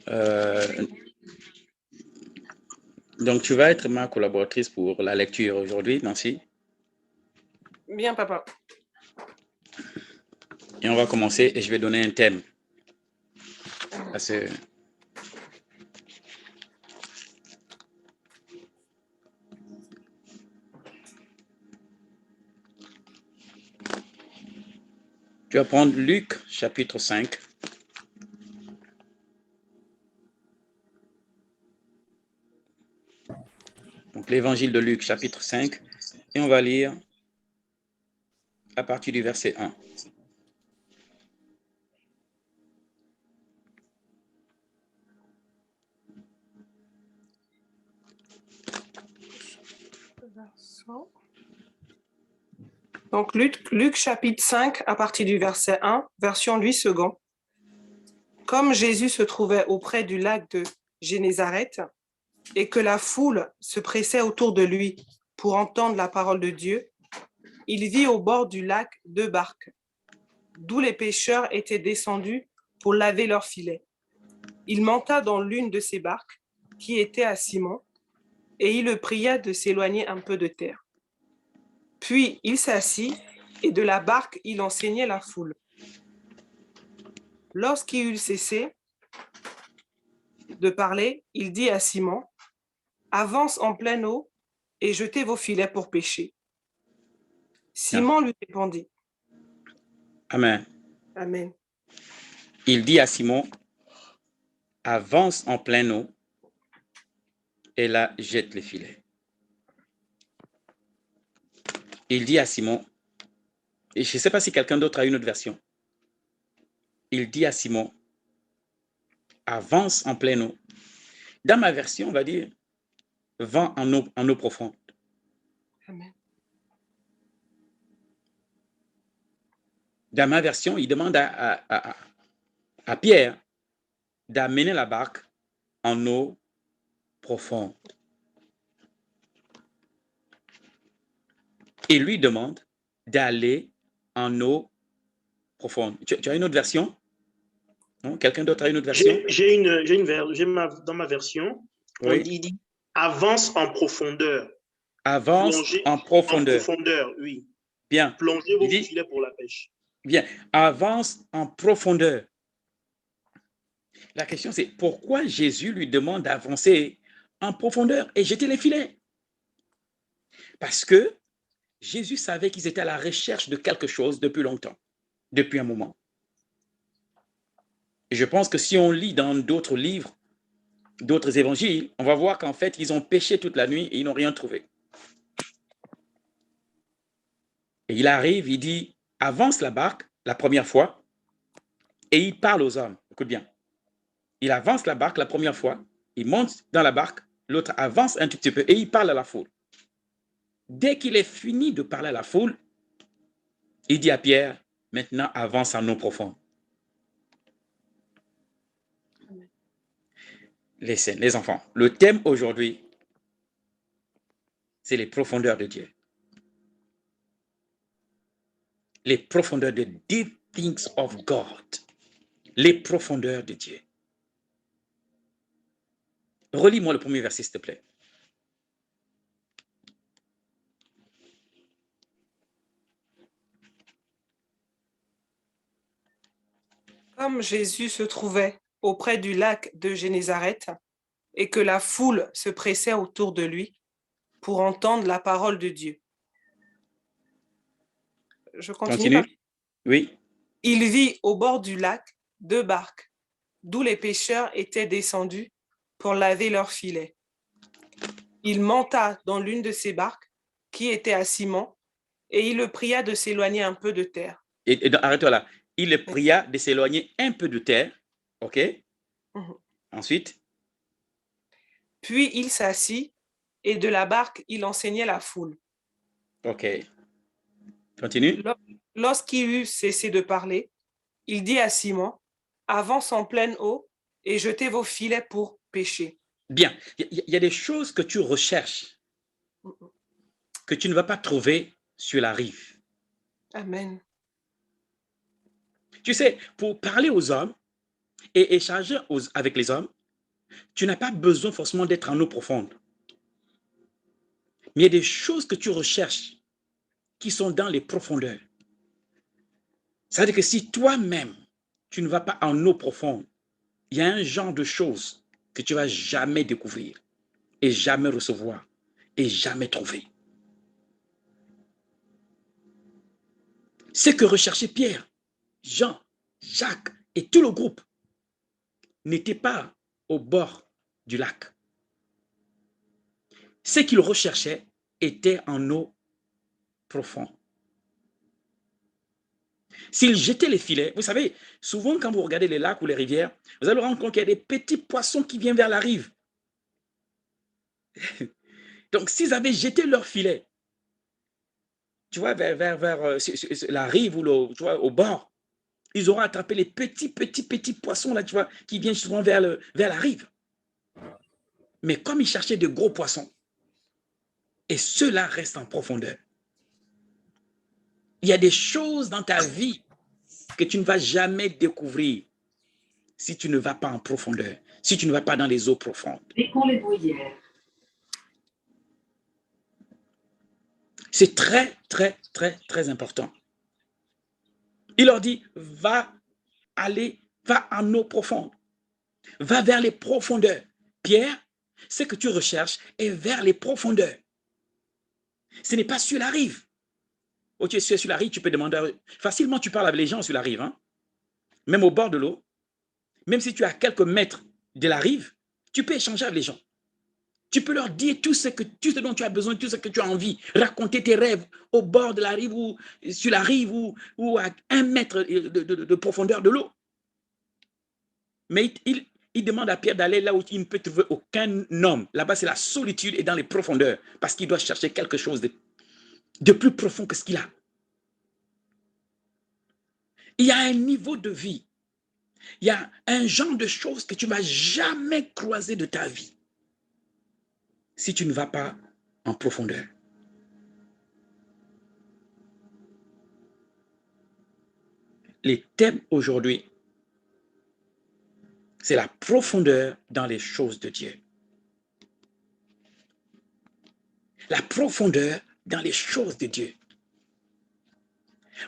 Euh, donc, tu vas être ma collaboratrice pour la lecture aujourd'hui, Nancy. Bien, papa. Et on va commencer et je vais donner un thème. Parce que tu vas prendre Luc, chapitre 5. Donc, l'évangile de Luc, chapitre 5. Et on va lire à partir du verset 1. Donc, Luc chapitre 5, à partir du verset 1, version Louis II. Comme Jésus se trouvait auprès du lac de Génézareth et que la foule se pressait autour de lui pour entendre la parole de Dieu, il vit au bord du lac 2 barques, d'où les pêcheurs étaient descendus pour laver leurs filets. Il monta dans l'une de ces barques, qui était à Simon, et il le pria de s'éloigner un peu de terre. Puis il s'assit, et de la barque il enseignait la foule. Lorsqu'il eut cessé de parler, il dit à Simon, « Avance en pleine eau et jetez vos filets pour pêcher. » Simon lui répondit. Amen. Amen. Il dit à Simon, avance en pleine eau et là, jette les filets. Il dit à Simon, et je ne sais pas si quelqu'un d'autre a une autre version. Il dit à Simon, avance en pleine eau. Dans ma version, on va dire, va en eau profonde. Amen. Dans ma version, il demande à Pierre d'amener la barque en eau profonde. Il lui demande d'aller en eau profonde. Tu as une autre version? Non? Quelqu'un d'autre a une autre version? Dans ma version, oui. Il dit avance en profondeur. Avance plongez en profondeur. En profondeur, oui. Bien. Plongez vos filets pour la pêche. Bien. Avance en profondeur. La question, c'est pourquoi Jésus lui demande d'avancer en profondeur et jeter les filets? Parce que Jésus savait qu'ils étaient à la recherche de quelque chose depuis longtemps, depuis un moment. Et je pense que si on lit dans d'autres livres, d'autres évangiles, on va voir qu'en fait, ils ont pêché toute la nuit et ils n'ont rien trouvé. Et il arrive, il dit, avance la barque la première fois et il parle aux hommes. Écoute bien. Il avance la barque la première fois, il monte dans la barque, l'autre avance un tout petit peu et il parle à la foule. Dès qu'il est fini de parler à la foule, il dit à Pierre, maintenant avance en eau profonde. Les enfants, le thème aujourd'hui, c'est les profondeurs de Dieu. Les profondeurs de deep things of God. Les profondeurs de Dieu. Relis-moi le premier verset, s'il te plaît. Comme Jésus se trouvait auprès du lac de Génézareth et que la foule se pressait autour de lui pour entendre la parole de Dieu. Je continue. Oui. Il vit au bord du lac 2 barques, d'où les pêcheurs étaient descendus pour laver leurs filets. Il monta dans l'une de ces barques, qui était à Simon, et il le pria de s'éloigner un peu de terre. Arrête-toi là. Il le pria de s'éloigner un peu de terre. OK. Ensuite. Puis il s'assit, et de la barque, il enseignait la foule. OK. Continue. Lorsqu'il eut cessé de parler, il dit à Simon, avance en pleine eau et jetez vos filets pour pêcher. Bien. Il y a des choses que tu recherches, que tu ne vas pas trouver sur la rive. Amen. Tu sais, pour parler aux hommes et échanger avec les hommes, tu n'as pas besoin forcément d'être en eau profonde. Mais il y a des choses que tu recherches qui sont dans les profondeurs. C'est-à-dire que si toi-même, tu ne vas pas en eau profonde, il y a un genre de choses que tu ne vas jamais découvrir et jamais recevoir et jamais trouver. Ce que recherchaient Pierre, Jean, Jacques et tout le groupe n'étaient pas au bord du lac. Ce qu'ils recherchaient était en eau profonde. S'ils jetaient les filets, vous savez, souvent quand vous regardez les lacs ou les rivières, vous allez vous rendre compte qu'il y a des petits poissons qui viennent vers la rive. Donc, s'ils avaient jeté leurs filets, tu vois, vers la rive ou tu vois, au bord, ils auraient attrapé les petits poissons là, tu vois, qui viennent souvent vers la rive. Mais comme ils cherchaient de gros poissons, et ceux-là restent en profondeur. Il y a des choses dans ta vie que tu ne vas jamais découvrir si tu ne vas pas en profondeur, si tu ne vas pas dans les eaux profondes. Et pour les bruyères. C'est très, très, très, très important. Il leur dit, va en eau profonde. Va vers les profondeurs. Pierre, ce que tu recherches est vers les profondeurs. Ce n'est pas sur la rive. Oh, tu es sur la rive, tu peux demander. Facilement, tu parles avec les gens sur la rive. Hein? Même au bord de l'eau. Même si tu es à quelques mètres de la rive, tu peux échanger avec les gens. Tu peux leur dire tout ce dont tu as besoin, tout ce que tu as envie. Raconter tes rêves au bord de la rive ou sur la rive ou à 1 mètre de profondeur de l'eau. Mais il demande à Pierre d'aller là où il ne peut trouver aucun homme. Là-bas, c'est la solitude et dans les profondeurs parce qu'il doit chercher quelque chose de plus profond que ce qu'il a. Il y a un niveau de vie. Il y a un genre de choses que tu ne vas jamais croiser de ta vie si tu ne vas pas en profondeur. Les thèmes aujourd'hui, c'est la profondeur dans les choses de Dieu. La profondeur dans les choses de Dieu.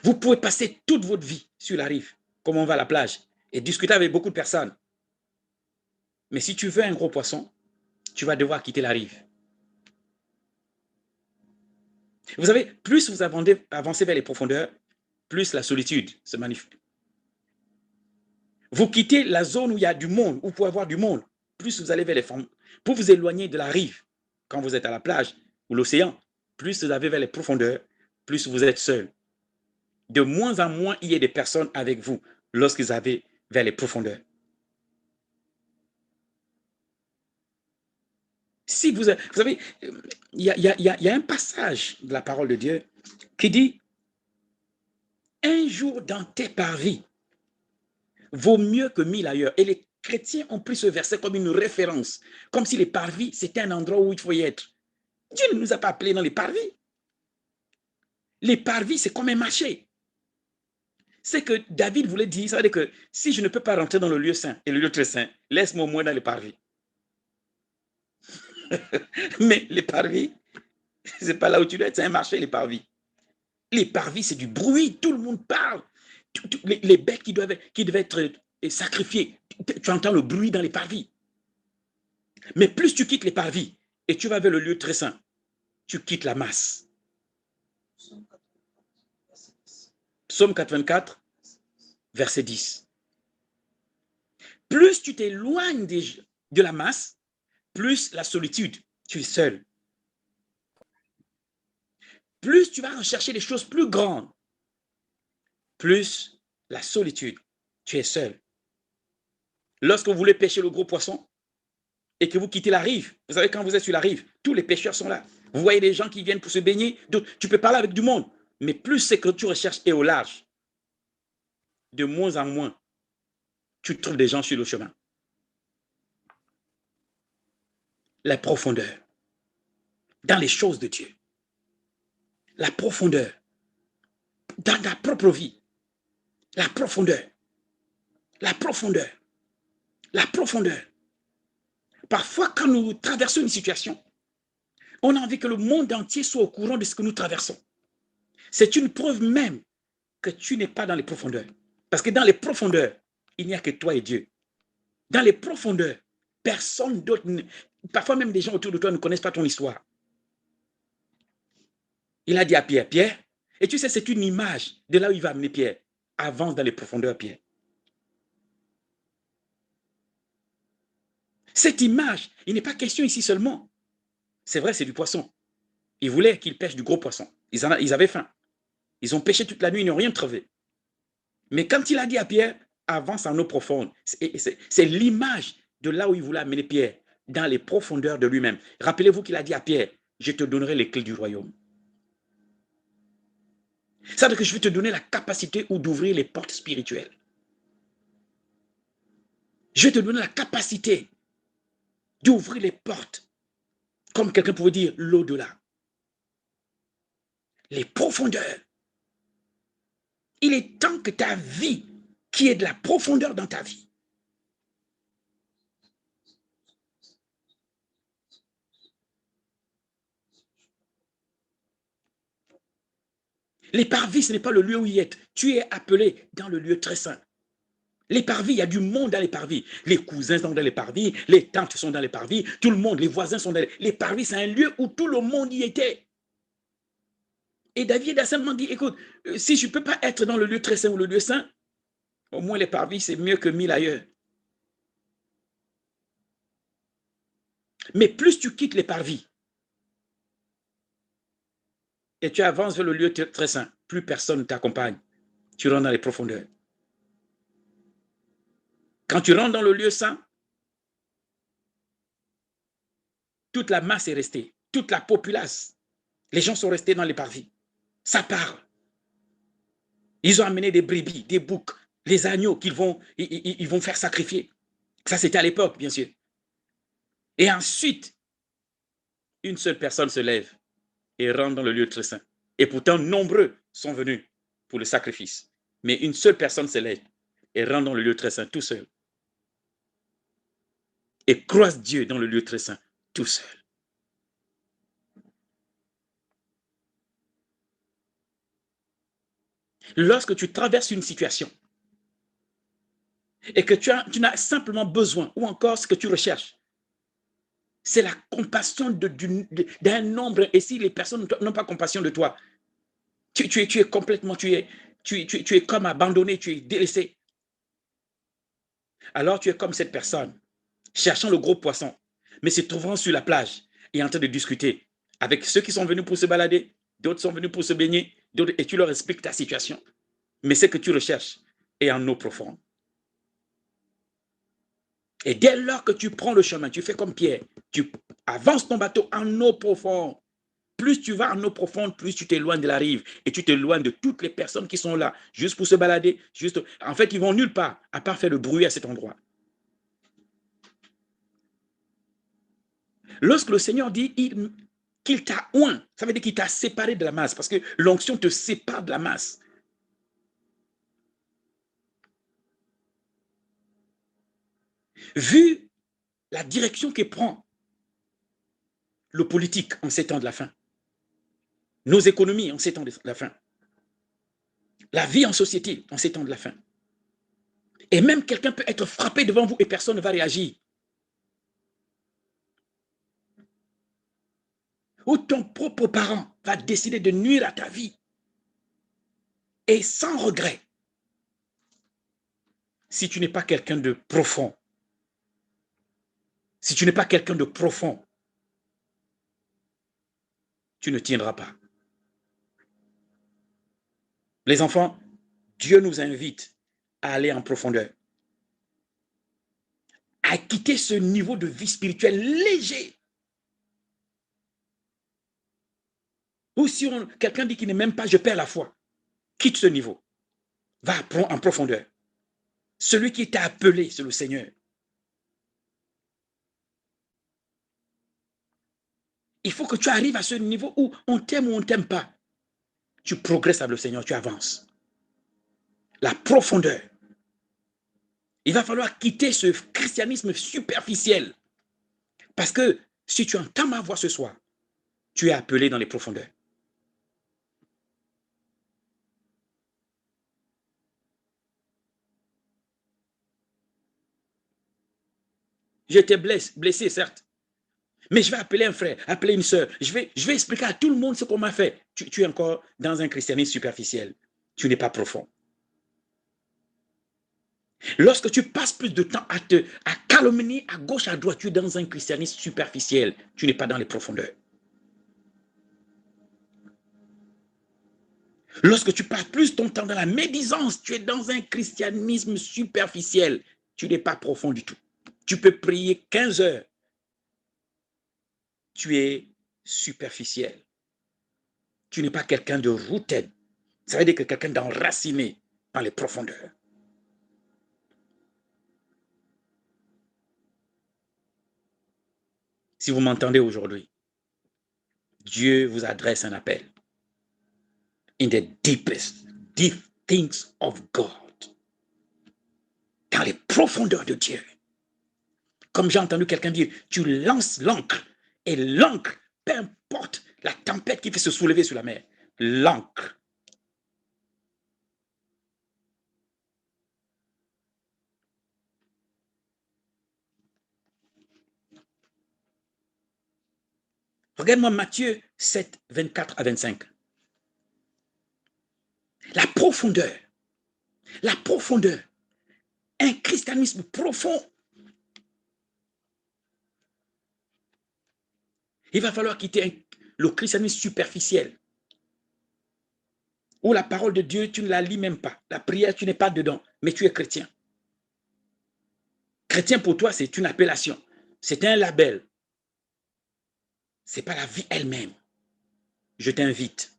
Vous pouvez passer toute votre vie sur la rive, comme on va à la plage, et discuter avec beaucoup de personnes. Mais si tu veux un gros poisson, tu vas devoir quitter la rive. Vous savez, plus vous avancez vers les profondeurs, plus la solitude se manifeste. Vous quittez la zone où il y a du monde, où vous pouvez avoir du monde, plus vous allez vers les femmes. Pour vous éloigner de la rive, quand vous êtes à la plage ou l'océan, plus vous allez vers les profondeurs, plus vous êtes seul. De moins en moins, il y a des personnes avec vous lorsque vous allez vers les profondeurs. Si vous savez, il y a un passage de la parole de Dieu qui dit « Un jour dans tes parvis vaut mieux que 1000 ailleurs ». Et les chrétiens ont pris ce verset comme une référence, comme si les parvis, c'était un endroit où il faut y être. Dieu ne nous a pas appelés dans les parvis. Les parvis, c'est comme un marché. C'est que David voulait dire, ça veut dire que si je ne peux pas rentrer dans le lieu saint et le lieu très saint, laisse-moi au moins dans les parvis. Mais les parvis, c'est pas là où tu dois être, c'est un marché, les parvis. Les parvis, c'est du bruit, tout le monde parle. Les bêtes qui devaient être sacrifiées, tu entends le bruit dans les parvis. Mais plus tu quittes les parvis et tu vas vers le lieu très saint, tu quittes la masse. Psaume 84, verset 10. Plus tu t'éloignes de la masse, plus la solitude, tu es seul. Plus tu vas rechercher des choses plus grandes, plus la solitude, tu es seul. Lorsque vous voulez pêcher le gros poisson et que vous quittez la rive, vous savez, quand vous êtes sur la rive, tous les pêcheurs sont là. Vous voyez des gens qui viennent pour se baigner, tu peux parler avec du monde, mais plus ce que tu recherches est au large, de moins en moins, tu trouves des gens sur le chemin. La profondeur, dans les choses de Dieu. La profondeur, dans ta propre vie. La profondeur, la profondeur, la profondeur. Parfois, quand nous traversons une situation, on a envie que le monde entier soit au courant de ce que nous traversons. C'est une preuve même que tu n'es pas dans les profondeurs. Parce que dans les profondeurs, il n'y a que toi et Dieu. Dans les profondeurs, personne d'autre, parfois même des gens autour de toi ne connaissent pas ton histoire. Il a dit à Pierre, Pierre, et tu sais, c'est une image de là où il va amener Pierre. Avance dans les profondeurs, Pierre. Cette image, il n'est pas question ici seulement. C'est vrai, c'est du poisson. Ils voulaient qu'ils pêchent du gros poisson. Ils avaient faim. Ils ont pêché toute la nuit, ils n'ont rien trouvé. Mais quand il a dit à Pierre, avance en eau profonde, c'est l'image de là où il voulait amener Pierre, dans les profondeurs de lui-même. Rappelez-vous qu'il a dit à Pierre, je te donnerai les clés du royaume. C'est-à-dire que je vais te donner la capacité d'ouvrir les portes spirituelles. Je vais te donner la capacité d'ouvrir les portes, comme quelqu'un pouvait dire, l'au-delà. Les profondeurs. Il est temps que ta vie, qu'il y ait de la profondeur dans ta vie. Les parvis, ce n'est pas le lieu où il est. Tu es appelé dans le lieu très saint. Les parvis, il y a du monde dans les parvis. Les cousins sont dans les parvis, les tantes sont dans les parvis, tout le monde, les voisins sont dans les parvis. C'est un lieu où tout le monde y était. Et David a simplement dit, écoute, si je ne peux pas être dans le lieu très saint ou le lieu saint, au moins les parvis, c'est mieux que 1000 ailleurs. Mais plus tu quittes les parvis et tu avances vers le lieu très saint, plus personne ne t'accompagne. Tu rentres dans les profondeurs. Quand tu rentres dans le lieu saint, toute la masse est restée, toute la populace. Les gens sont restés dans les parvis. Ça parle. Ils ont amené des brebis, des boucs, les agneaux qu'ils vont faire sacrifier. Ça, c'était à l'époque, bien sûr. Et ensuite, une seule personne se lève et rentre dans le lieu très saint. Et pourtant, nombreux sont venus pour le sacrifice. Mais une seule personne se lève et rentre dans le lieu très saint tout seul. Et croise Dieu dans le lieu très saint tout seul. Lorsque tu traverses une situation et que tu n'as simplement besoin, ou encore ce que tu recherches, c'est la compassion d'un nombre. Et si les personnes n'ont pas compassion de toi, tu es complètement, tu es comme abandonné, tu es délaissé. Alors tu es comme cette personne, cherchant le gros poisson, mais se trouvant sur la plage et en train de discuter avec ceux qui sont venus pour se balader, d'autres sont venus pour se baigner, et tu leur expliques ta situation. Mais ce que tu recherches est en eau profonde. Et dès lors que tu prends le chemin, tu fais comme Pierre, tu avances ton bateau en eau profonde. Plus tu vas en eau profonde, plus tu t'éloignes de la rive et tu t'éloignes de toutes les personnes qui sont là, juste pour se balader. En fait, ils vont nulle part, à part faire le bruit à cet endroit. Lorsque le Seigneur dit qu'il t'a oint, ça veut dire qu'il t'a séparé de la masse, parce que l'onction te sépare de la masse. Vu la direction que prend le politique en ces temps de la fin, nos économies en ces temps de la fin, la vie en société en ces temps de la fin, et même quelqu'un peut être frappé devant vous et personne ne va réagir. Ou ton propre parent va décider de nuire à ta vie. Et sans regret. Si tu n'es pas quelqu'un de profond, si tu n'es pas quelqu'un de profond, tu ne tiendras pas. Les enfants, Dieu nous invite à aller en profondeur, à quitter ce niveau de vie spirituelle léger. Ou si quelqu'un dit qu'il n'est même pas, je perds la foi, quitte ce niveau, va en profondeur. Celui qui t'a appelé, c'est le Seigneur. Il faut que tu arrives à ce niveau où on t'aime ou on ne t'aime pas. Tu progresses avec le Seigneur, tu avances. La profondeur. Il va falloir quitter ce christianisme superficiel Parce que si tu entends ma voix ce soir, tu es appelé dans les profondeurs. J'étais blessé, certes. Mais je vais appeler un frère, appeler une sœur. Je vais expliquer à tout le monde ce qu'on m'a fait. Tu es encore dans un christianisme superficiel. Tu n'es pas profond. Lorsque tu passes plus de temps à calomnier à gauche, à droite, tu es dans un christianisme superficiel. Tu n'es pas dans les profondeurs. Lorsque tu passes plus ton temps dans la médisance, tu es dans un christianisme superficiel. Tu n'es pas profond du tout. Tu peux prier 15 heures. Tu es superficiel. Tu n'es pas quelqu'un de rooted. Ça veut dire que quelqu'un d'enraciné dans les profondeurs. Si vous m'entendez aujourd'hui, Dieu vous adresse un appel. In the deepest, deep things of God. Dans les profondeurs de Dieu. Comme j'ai entendu quelqu'un dire, tu lances l'ancre. Et l'ancre, peu importe la tempête qui fait se soulever sur la mer, l'ancre. Regarde-moi Matthieu 7, 24 à 25. La profondeur. La profondeur. Un christianisme profond. Il va falloir quitter le christianisme superficiel. Où la parole de Dieu, tu ne la lis même pas. La prière, tu n'es pas dedans, mais tu es chrétien. Chrétien pour toi, c'est une appellation. C'est un label. Ce n'est pas la vie elle-même. Je t'invite.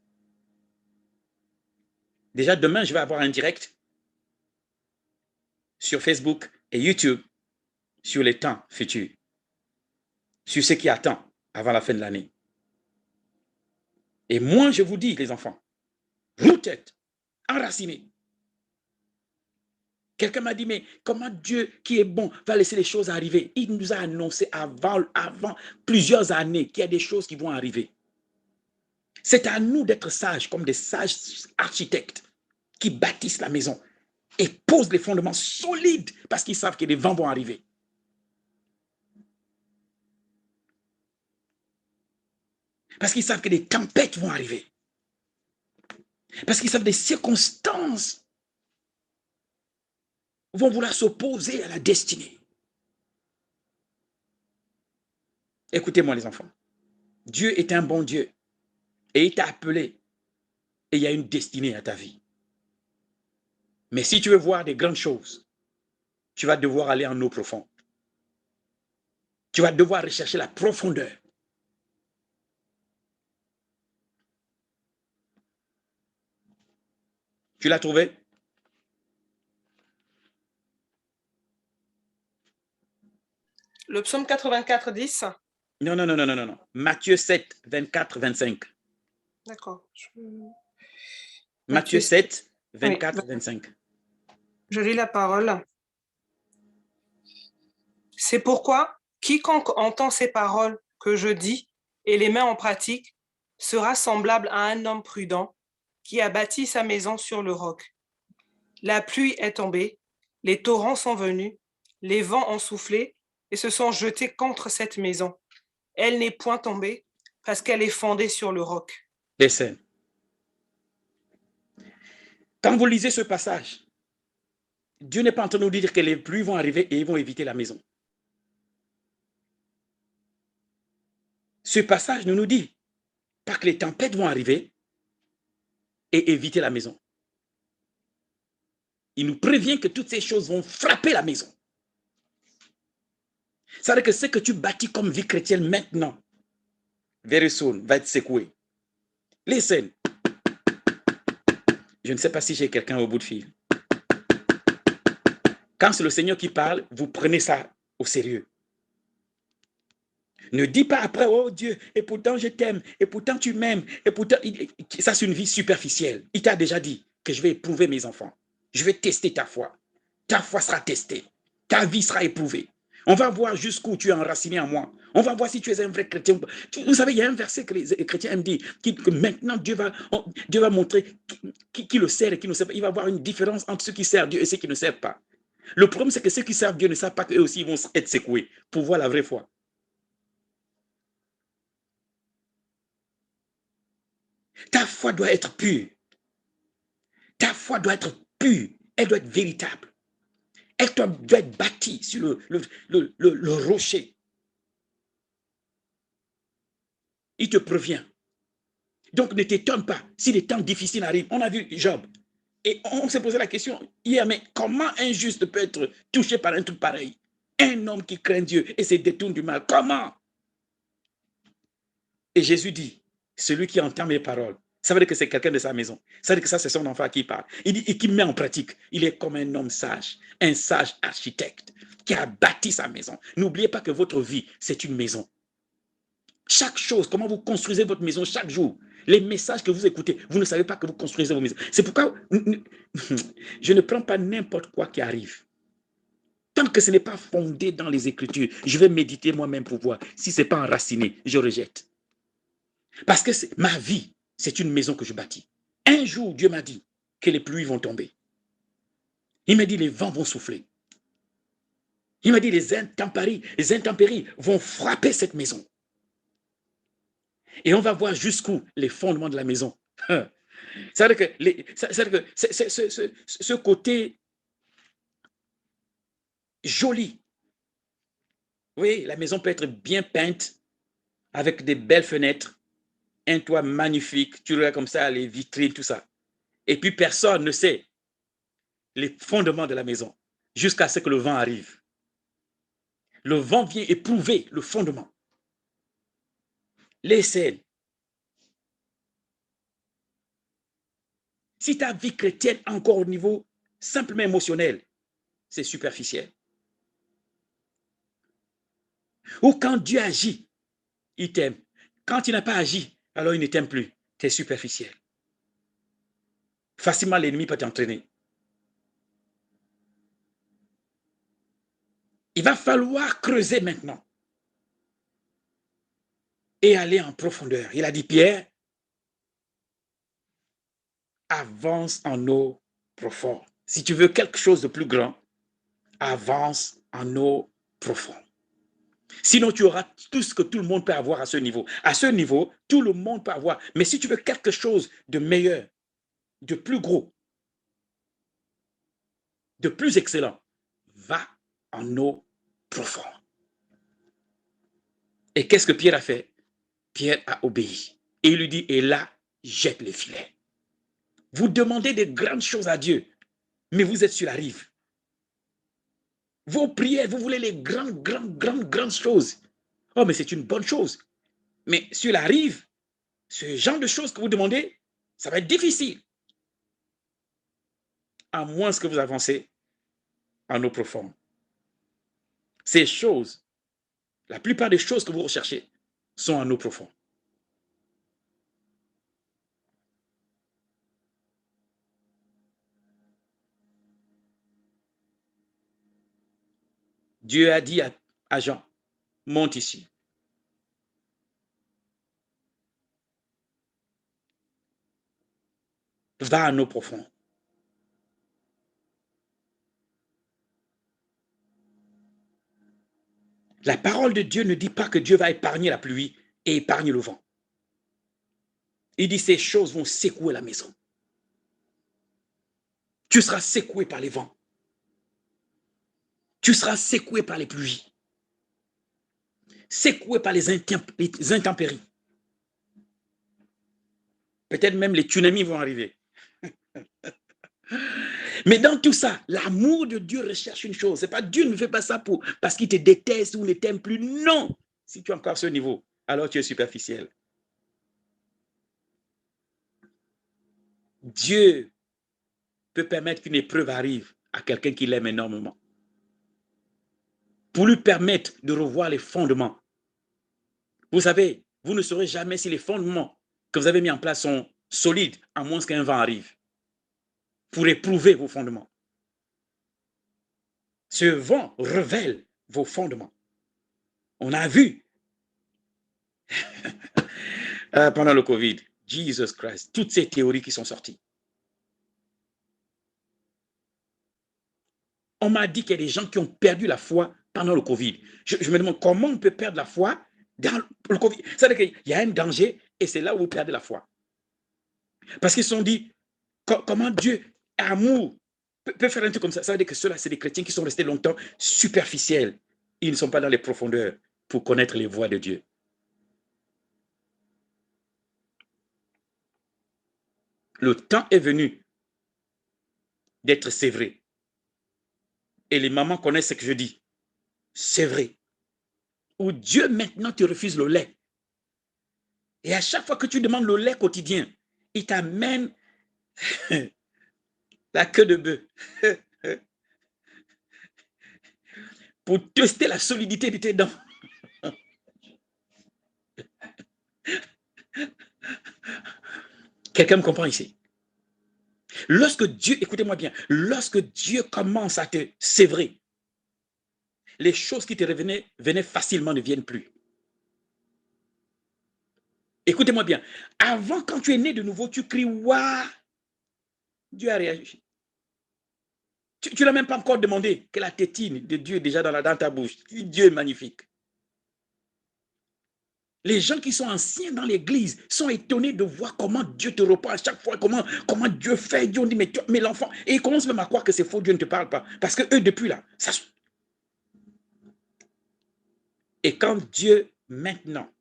Déjà, demain, je vais avoir un direct sur Facebook et YouTube sur les temps futurs, sur ce qui attend avant la fin de l'année. Et moi, je vous dis, les enfants, rooted, enracinés. Quelqu'un m'a dit, mais comment Dieu, qui est bon, va laisser les choses arriver? Il nous a annoncé avant plusieurs années qu'il y a des choses qui vont arriver. C'est à nous d'être sages, comme des sages architectes qui bâtissent la maison et posent les fondements solides parce qu'ils savent que les vents vont arriver. Parce qu'ils savent que des tempêtes vont arriver. Parce qu'ils savent que des circonstances vont vouloir s'opposer à la destinée. Écoutez-moi les enfants. Dieu est un bon Dieu et il t'a appelé et il y a une destinée à ta vie. Mais si tu veux voir des grandes choses, tu vas devoir aller en eau profonde. Tu vas devoir rechercher la profondeur. Tu l'as trouvé? Le psaume 84, 10. Non. Matthieu 7, 24, 25. D'accord. Matthieu 7, 24, oui. 25. Je lis la parole. C'est pourquoi quiconque entend ces paroles que je dis et les met en pratique sera semblable à un homme prudent qui a bâti sa maison sur le roc. La pluie est tombée, les torrents sont venus, les vents ont soufflé et se sont jetés contre cette maison. Elle n'est point tombée parce qu'elle est fondée sur le roc. Listen. Quand vous lisez ce passage, Dieu n'est pas en train de nous dire que les pluies vont arriver et ils vont éviter la maison. Ce passage nous dit pas que les tempêtes vont arriver et éviter la maison. Il nous prévient que toutes ces choses vont frapper la maison. Ça veut dire que ce que tu bâtis comme vie chrétienne maintenant, very soon, va être secoué. Listen. Je ne sais pas si j'ai quelqu'un au bout de fil. Quand c'est le Seigneur qui parle, vous prenez ça au sérieux. Ne dis pas après, oh Dieu, et pourtant je t'aime, et pourtant tu m'aimes, et pourtant... Ça, c'est une vie superficielle. Il t'a déjà dit que je vais éprouver mes enfants. Je vais tester ta foi. Ta foi sera testée. Ta vie sera éprouvée. On va voir jusqu'où tu es enraciné en moi. On va voir si tu es un vrai chrétien. Vous savez, il y a un verset que les chrétiens aiment dire, que maintenant Dieu va montrer qui le sert et qui ne sert pas. Il va y avoir une différence entre ceux qui servent Dieu et ceux qui ne servent pas. Le problème, c'est que ceux qui servent Dieu ne savent pas qu'eux aussi vont être secoués pour voir la vraie foi. Ta foi doit être pure. Ta foi doit être pure. Elle doit être véritable. Elle doit être bâtie sur le rocher. Il te prévient. Donc, ne t'étonne pas si les temps difficiles arrivent. On a vu Job. Et on s'est posé la question hier, mais comment un juste peut être touché par un truc pareil? Un homme qui craint Dieu et se détourne du mal. Comment? Et Jésus dit, celui qui entend mes paroles, ça veut dire que c'est quelqu'un de sa maison. Ça veut dire que ça, c'est son enfant qui parle. Il dit, et qui met en pratique. Il est comme un homme sage, un sage architecte qui a bâti sa maison. N'oubliez pas que votre vie, c'est une maison. Chaque chose, comment vous construisez votre maison chaque jour, les messages que vous écoutez, vous ne savez pas que vous construisez vos maisons. C'est pourquoi je ne prends pas n'importe quoi qui arrive. Tant que ce n'est pas fondé dans les Écritures, je vais méditer moi-même pour voir. Si ce n'est pas enraciné, je rejette. Parce que ma vie, c'est une maison que je bâtis. Un jour, Dieu m'a dit que les pluies vont tomber. Il m'a dit les vents vont souffler. Il m'a dit les intempéries vont frapper cette maison. Et on va voir jusqu'où les fondements de la maison. C'est-à-dire que ce côté joli, oui, la maison peut être bien peinte, avec des belles fenêtres, un toit magnifique, tu regardes comme ça, les vitrines, tout ça. Et puis personne ne sait les fondements de la maison, jusqu'à ce que le vent arrive. Le vent vient éprouver le fondement. Les scènes. Si ta vie chrétienne est encore au niveau simplement émotionnel, c'est superficiel. Ou quand Dieu agit, il t'aime. Quand il n'a pas agi, alors il ne t'aime plus. Tu es superficiel. Facilement, l'ennemi peut t'entraîner. Il va falloir creuser maintenant et aller en profondeur. Il a dit, Pierre, avance en eau profonde. Si tu veux quelque chose de plus grand, avance en eau profonde. Sinon, tu auras tout ce que tout le monde peut avoir à ce niveau. À ce niveau, tout le monde peut avoir. Mais si tu veux quelque chose de meilleur, de plus gros, de plus excellent, va en eau profonde. Et qu'est-ce que Pierre a fait? Pierre a obéi. Et il lui dit, et là, jette les filets. Vous demandez des grandes choses à Dieu, mais vous êtes sur la rive. Vos prières, vous voulez les grandes choses. Oh, mais c'est une bonne chose. Mais sur la rive, ce genre de choses que vous demandez, ça va être difficile. À moins que vous avancez en eau profonde. Ces choses, la plupart des choses que vous recherchez sont en eau profonde. Dieu a dit à Jean, monte ici. Va en eau profonde. La parole de Dieu ne dit pas que Dieu va épargner la pluie et épargner le vent. Il dit ces choses vont secouer la maison. Tu seras secoué par les vents. Tu seras secoué par les pluies. Secoué par les intempéries. Peut-être même les tsunamis vont arriver. Mais dans tout ça, l'amour de Dieu recherche une chose. C'est pas Dieu ne fait pas ça parce qu'il te déteste ou ne t'aime plus. Non. Si tu es encore à ce niveau, alors tu es superficiel. Dieu peut permettre qu'une épreuve arrive à quelqu'un qui l'aime énormément. Pour lui permettre de revoir les fondements. Vous savez, vous ne saurez jamais si les fondements que vous avez mis en place sont solides, à moins qu'un vent arrive. Pour éprouver vos fondements. Ce vent révèle vos fondements. On a vu pendant le Covid, Jesus Christ, toutes ces théories qui sont sorties. On m'a dit qu'il y a des gens qui ont perdu la foi pendant le Covid. Je me demande comment on peut perdre la foi dans le Covid. C'est-à-dire qu'il y a un danger et c'est là où vous perdez la foi. Parce qu'ils se sont dit, comment Dieu, amour, peut faire un truc comme ça. Ça veut dire que ceux-là, c'est des chrétiens qui sont restés longtemps superficiels. Ils ne sont pas dans les profondeurs pour connaître les voies de Dieu. Le temps est venu d'être sévré. Et les mamans connaissent ce que je dis. C'est vrai. Où Dieu maintenant te refuse le lait. Et à chaque fois que tu demandes le lait quotidien, il t'amène la queue de bœuf pour tester la solidité de tes dents. Quelqu'un me comprend ici? Lorsque Dieu, écoutez-moi bien, lorsque Dieu commence à te sévrer, les choses qui te venaient facilement ne viennent plus. Écoutez-moi bien, avant, quand tu es né de nouveau, tu cries « Waouh !» Dieu a réagi. Tu ne l'as même pas encore demandé que la tétine de Dieu est déjà dans ta bouche. Dieu est magnifique. Les gens qui sont anciens dans l'église sont étonnés de voir comment Dieu te reprend à chaque fois, comment Dieu fait. Dieu dit, mais l'enfant, et ils commencent même à croire que c'est faux, Dieu ne te parle pas. Parce que eux, depuis là, ça. Et quand Dieu, maintenant,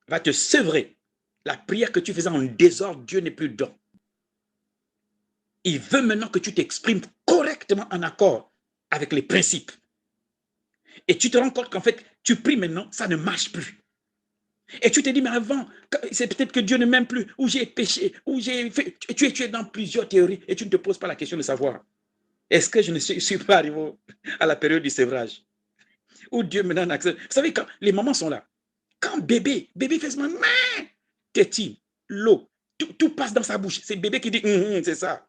va te sevrer, la prière que tu faisais en désordre, Dieu n'est plus dedans. Il veut maintenant que tu t'exprimes correctement en accord avec les principes. Et tu te rends compte qu'en fait, tu pries maintenant, ça ne marche plus. Et tu te dis, mais avant, c'est peut-être que Dieu ne m'aime plus, ou j'ai péché, ou j'ai fait. Tu es dans plusieurs théories et tu ne te poses pas la question de savoir, est-ce que je ne suis pas arrivé à la période du sévrage, où Dieu me donne accès. Vous savez, quand les mamans sont là, quand bébé fait ce moment, tétine, l'eau, tout passe dans sa bouche. C'est bébé qui dit, c'est ça.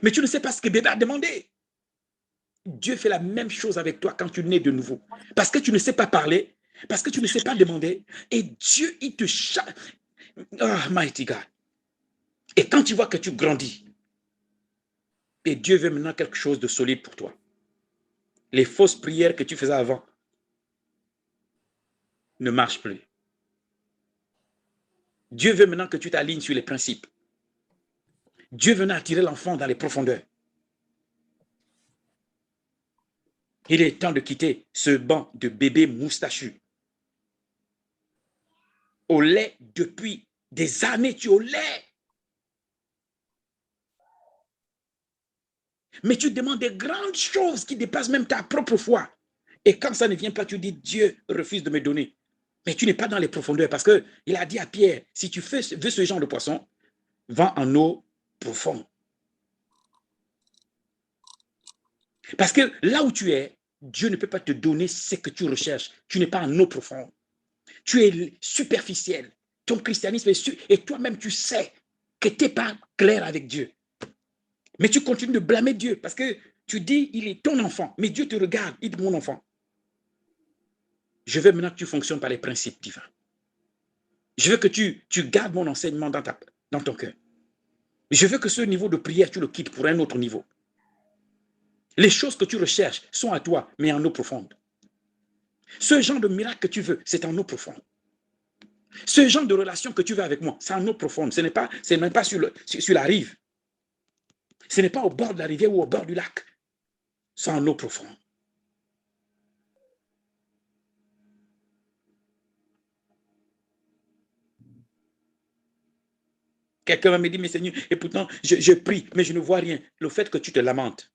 Mais tu ne sais pas ce que bébé a demandé. Dieu fait la même chose avec toi quand tu nais de nouveau. Parce que tu ne sais pas parler, parce que tu ne sais pas demander, et Dieu, il te chasse. Ah, mighty God. Et quand tu vois que tu grandis, et Dieu veut maintenant quelque chose de solide pour toi. Les fausses prières que tu faisais avant ne marchent plus. Dieu veut maintenant que tu t'alignes sur les principes. Dieu veut attirer l'enfant dans les profondeurs. Il est temps de quitter ce banc de bébé moustachu. Au lait depuis des années, tu es au lait. Mais tu demandes des grandes choses qui dépassent même ta propre foi. Et quand ça ne vient pas, tu dis, Dieu refuse de me donner. Mais tu n'es pas dans les profondeurs parce qu'il a dit à Pierre, si tu veux ce genre de poisson, va en eau profonde. Parce que là où tu es, Dieu ne peut pas te donner ce que tu recherches. Tu n'es pas en eau profonde. Tu es superficiel. Ton christianisme est et toi-même tu sais que tu n'es pas clair avec Dieu. Mais tu continues de blâmer Dieu parce que tu dis, il est ton enfant. Mais Dieu te regarde, il dit, mon enfant. Je veux maintenant que tu fonctionnes par les principes divins. Je veux que tu gardes mon enseignement dans ton cœur. Je veux que ce niveau de prière, tu le quittes pour un autre niveau. Les choses que tu recherches sont à toi, mais en eau profonde. Ce genre de miracle que tu veux, c'est en eau profonde. Ce genre de relation que tu veux avec moi, c'est en eau profonde. Ce n'est même pas sur la rive. Ce n'est pas au bord de la rivière ou au bord du lac. C'est en eau profonde. Quelqu'un m'a dit, mais Seigneur, et pourtant, je prie, mais je ne vois rien. Le fait que tu te lamentes,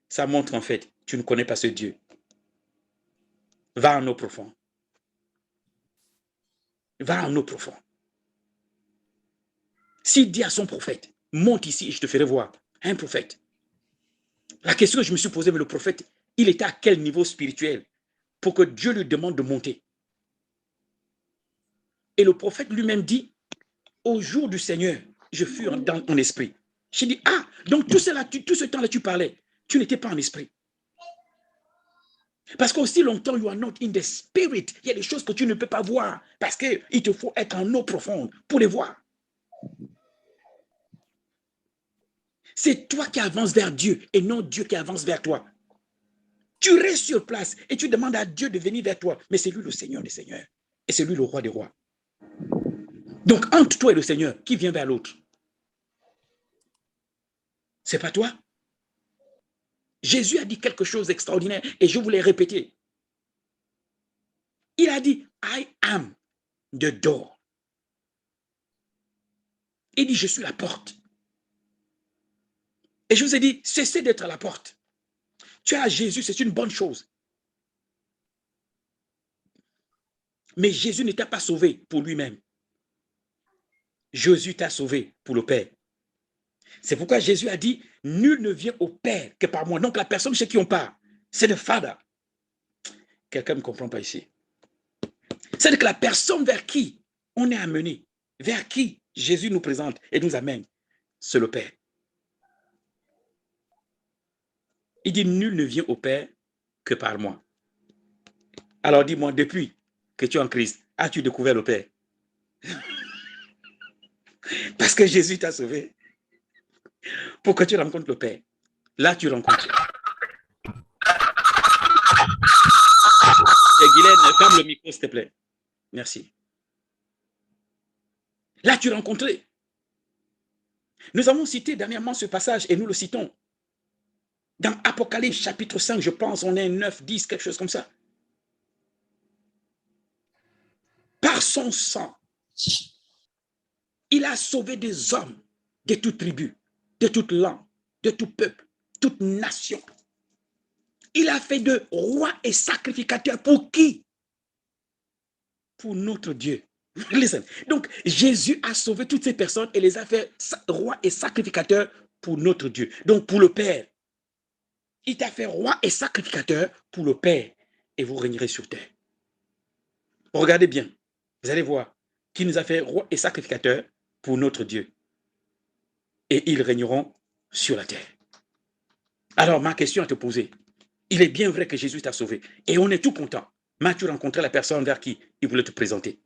ça montre en fait, tu ne connais pas ce Dieu. Va en eau profonde. Va en eau profonde. S'il dit à son prophète, monte ici et je te ferai voir. Un prophète. La question que je me suis posée, mais le prophète, il était à quel niveau spirituel pour que Dieu lui demande de monter? Et le prophète lui-même dit, au jour du Seigneur, je fus en esprit. J'ai dit, ah, donc tout ce temps-là, tu parlais, tu n'étais pas en esprit. Parce qu'aussi longtemps, you are not in the spirit. Il y a des choses que tu ne peux pas voir parce qu'il te faut être en eau profonde pour les voir. C'est toi qui avances vers Dieu et non Dieu qui avance vers toi. Tu restes sur place et tu demandes à Dieu de venir vers toi. Mais c'est lui le Seigneur des Seigneurs et c'est lui le roi des rois. Donc, entre toi et le Seigneur, qui vient vers l'autre? C'est pas toi. Jésus a dit quelque chose d'extraordinaire et je voulais répéter. Il a dit, I am the door. Il dit, je suis la porte. Et je vous ai dit, cessez d'être à la porte. Tu as Jésus, c'est une bonne chose. Mais Jésus ne t'a pas sauvé pour lui-même. Jésus t'a sauvé pour le Père. C'est pourquoi Jésus a dit, nul ne vient au Père que par moi. Donc la personne chez qui on part, c'est le Father. Quelqu'un ne comprend pas ici. C'est-à-dire que la personne vers qui on est amené, vers qui Jésus nous présente et nous amène, c'est le Père. Il dit, nul ne vient au Père que par moi. Alors dis-moi, depuis que tu es en Christ, as-tu découvert le Père? Parce que Jésus t'a sauvé. Pour que tu rencontres le Père. Là, tu rencontres. Et Guylaine, ferme le micro, s'il te plaît. Merci. Là, tu rencontres. Nous avons cité dernièrement ce passage et nous le citons. Dans Apocalypse chapitre 5, je pense, on est 9, 10, quelque chose comme ça. Par son sang, il a sauvé des hommes de toute tribu, de toute langue, de tout peuple, toute nation. Il a fait de rois et sacrificateurs pour qui? Pour notre Dieu. Listen. Donc, Jésus a sauvé toutes ces personnes et les a fait rois et sacrificateurs pour notre Dieu. Donc, pour le Père. Il t'a fait roi et sacrificateur pour le Père. Et vous régnerez sur terre. Regardez bien. Vous allez voir qu'il nous a fait roi et sacrificateur pour notre Dieu. Et ils régneront sur la terre. Alors, ma question à te poser. Il est bien vrai que Jésus t'a sauvé. Et on est tout content. Mais tu as rencontré la personne vers qui il voulait te présenter?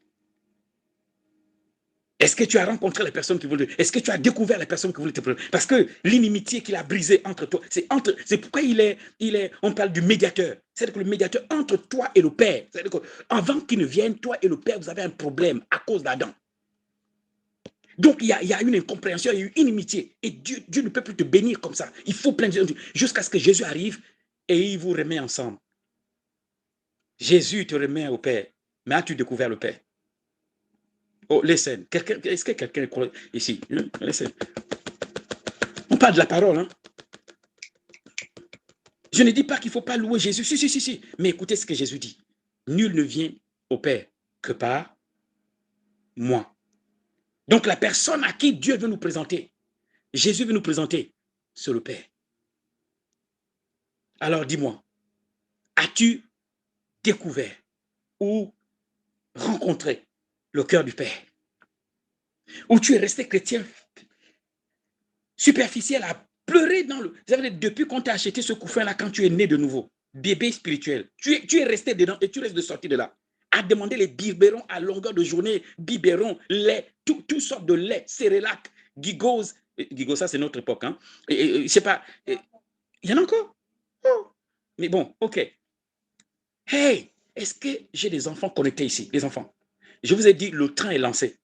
Est-ce que tu as rencontré la personne qui voulait? Est-ce que tu as découvert la personne qui voulait te présenter? Parce que l'inimitié qu'il a brisée entre toi, c'est pourquoi on parle du médiateur. C'est-à-dire que le médiateur entre toi et le Père. C'est-à-dire qu'avant qu'il ne vienne, toi et le Père, vous avez un problème à cause d'Adam. Donc, il y a une incompréhension, il y a une inimitié. Et Dieu ne peut plus te bénir comme ça. Il faut plein de choses jusqu'à ce que Jésus arrive et il vous remet ensemble. Jésus te remet au Père. Mais as-tu découvert le Père? Oh, listen. Est-ce que quelqu'un croit ici? Listen. On parle de la parole. Hein? Je ne dis pas qu'il ne faut pas louer Jésus. Si. Mais écoutez ce que Jésus dit. Nul ne vient au Père que par moi. Donc la personne à qui Dieu veut nous présenter, Jésus veut nous présenter, c'est le Père. Alors dis-moi, as-tu découvert ou rencontré le cœur du Père? Ou tu es resté chrétien superficiel à pleurer dans le... Vous savez, depuis qu'on t'a acheté ce couffin-là, quand tu es né de nouveau, bébé spirituel, tu es resté dedans et tu restes de sortir de là. À demander les biberons à longueur de journée, biberons, lait, tout sortes de lait, cérélac, gigos. Gigos, ça c'est notre époque. Hein. Je sais pas. Il y en a encore? Oh. Mais bon, ok. Hey, est-ce que j'ai des enfants connectés ici? Les enfants. Je vous ai dit, le train est lancé.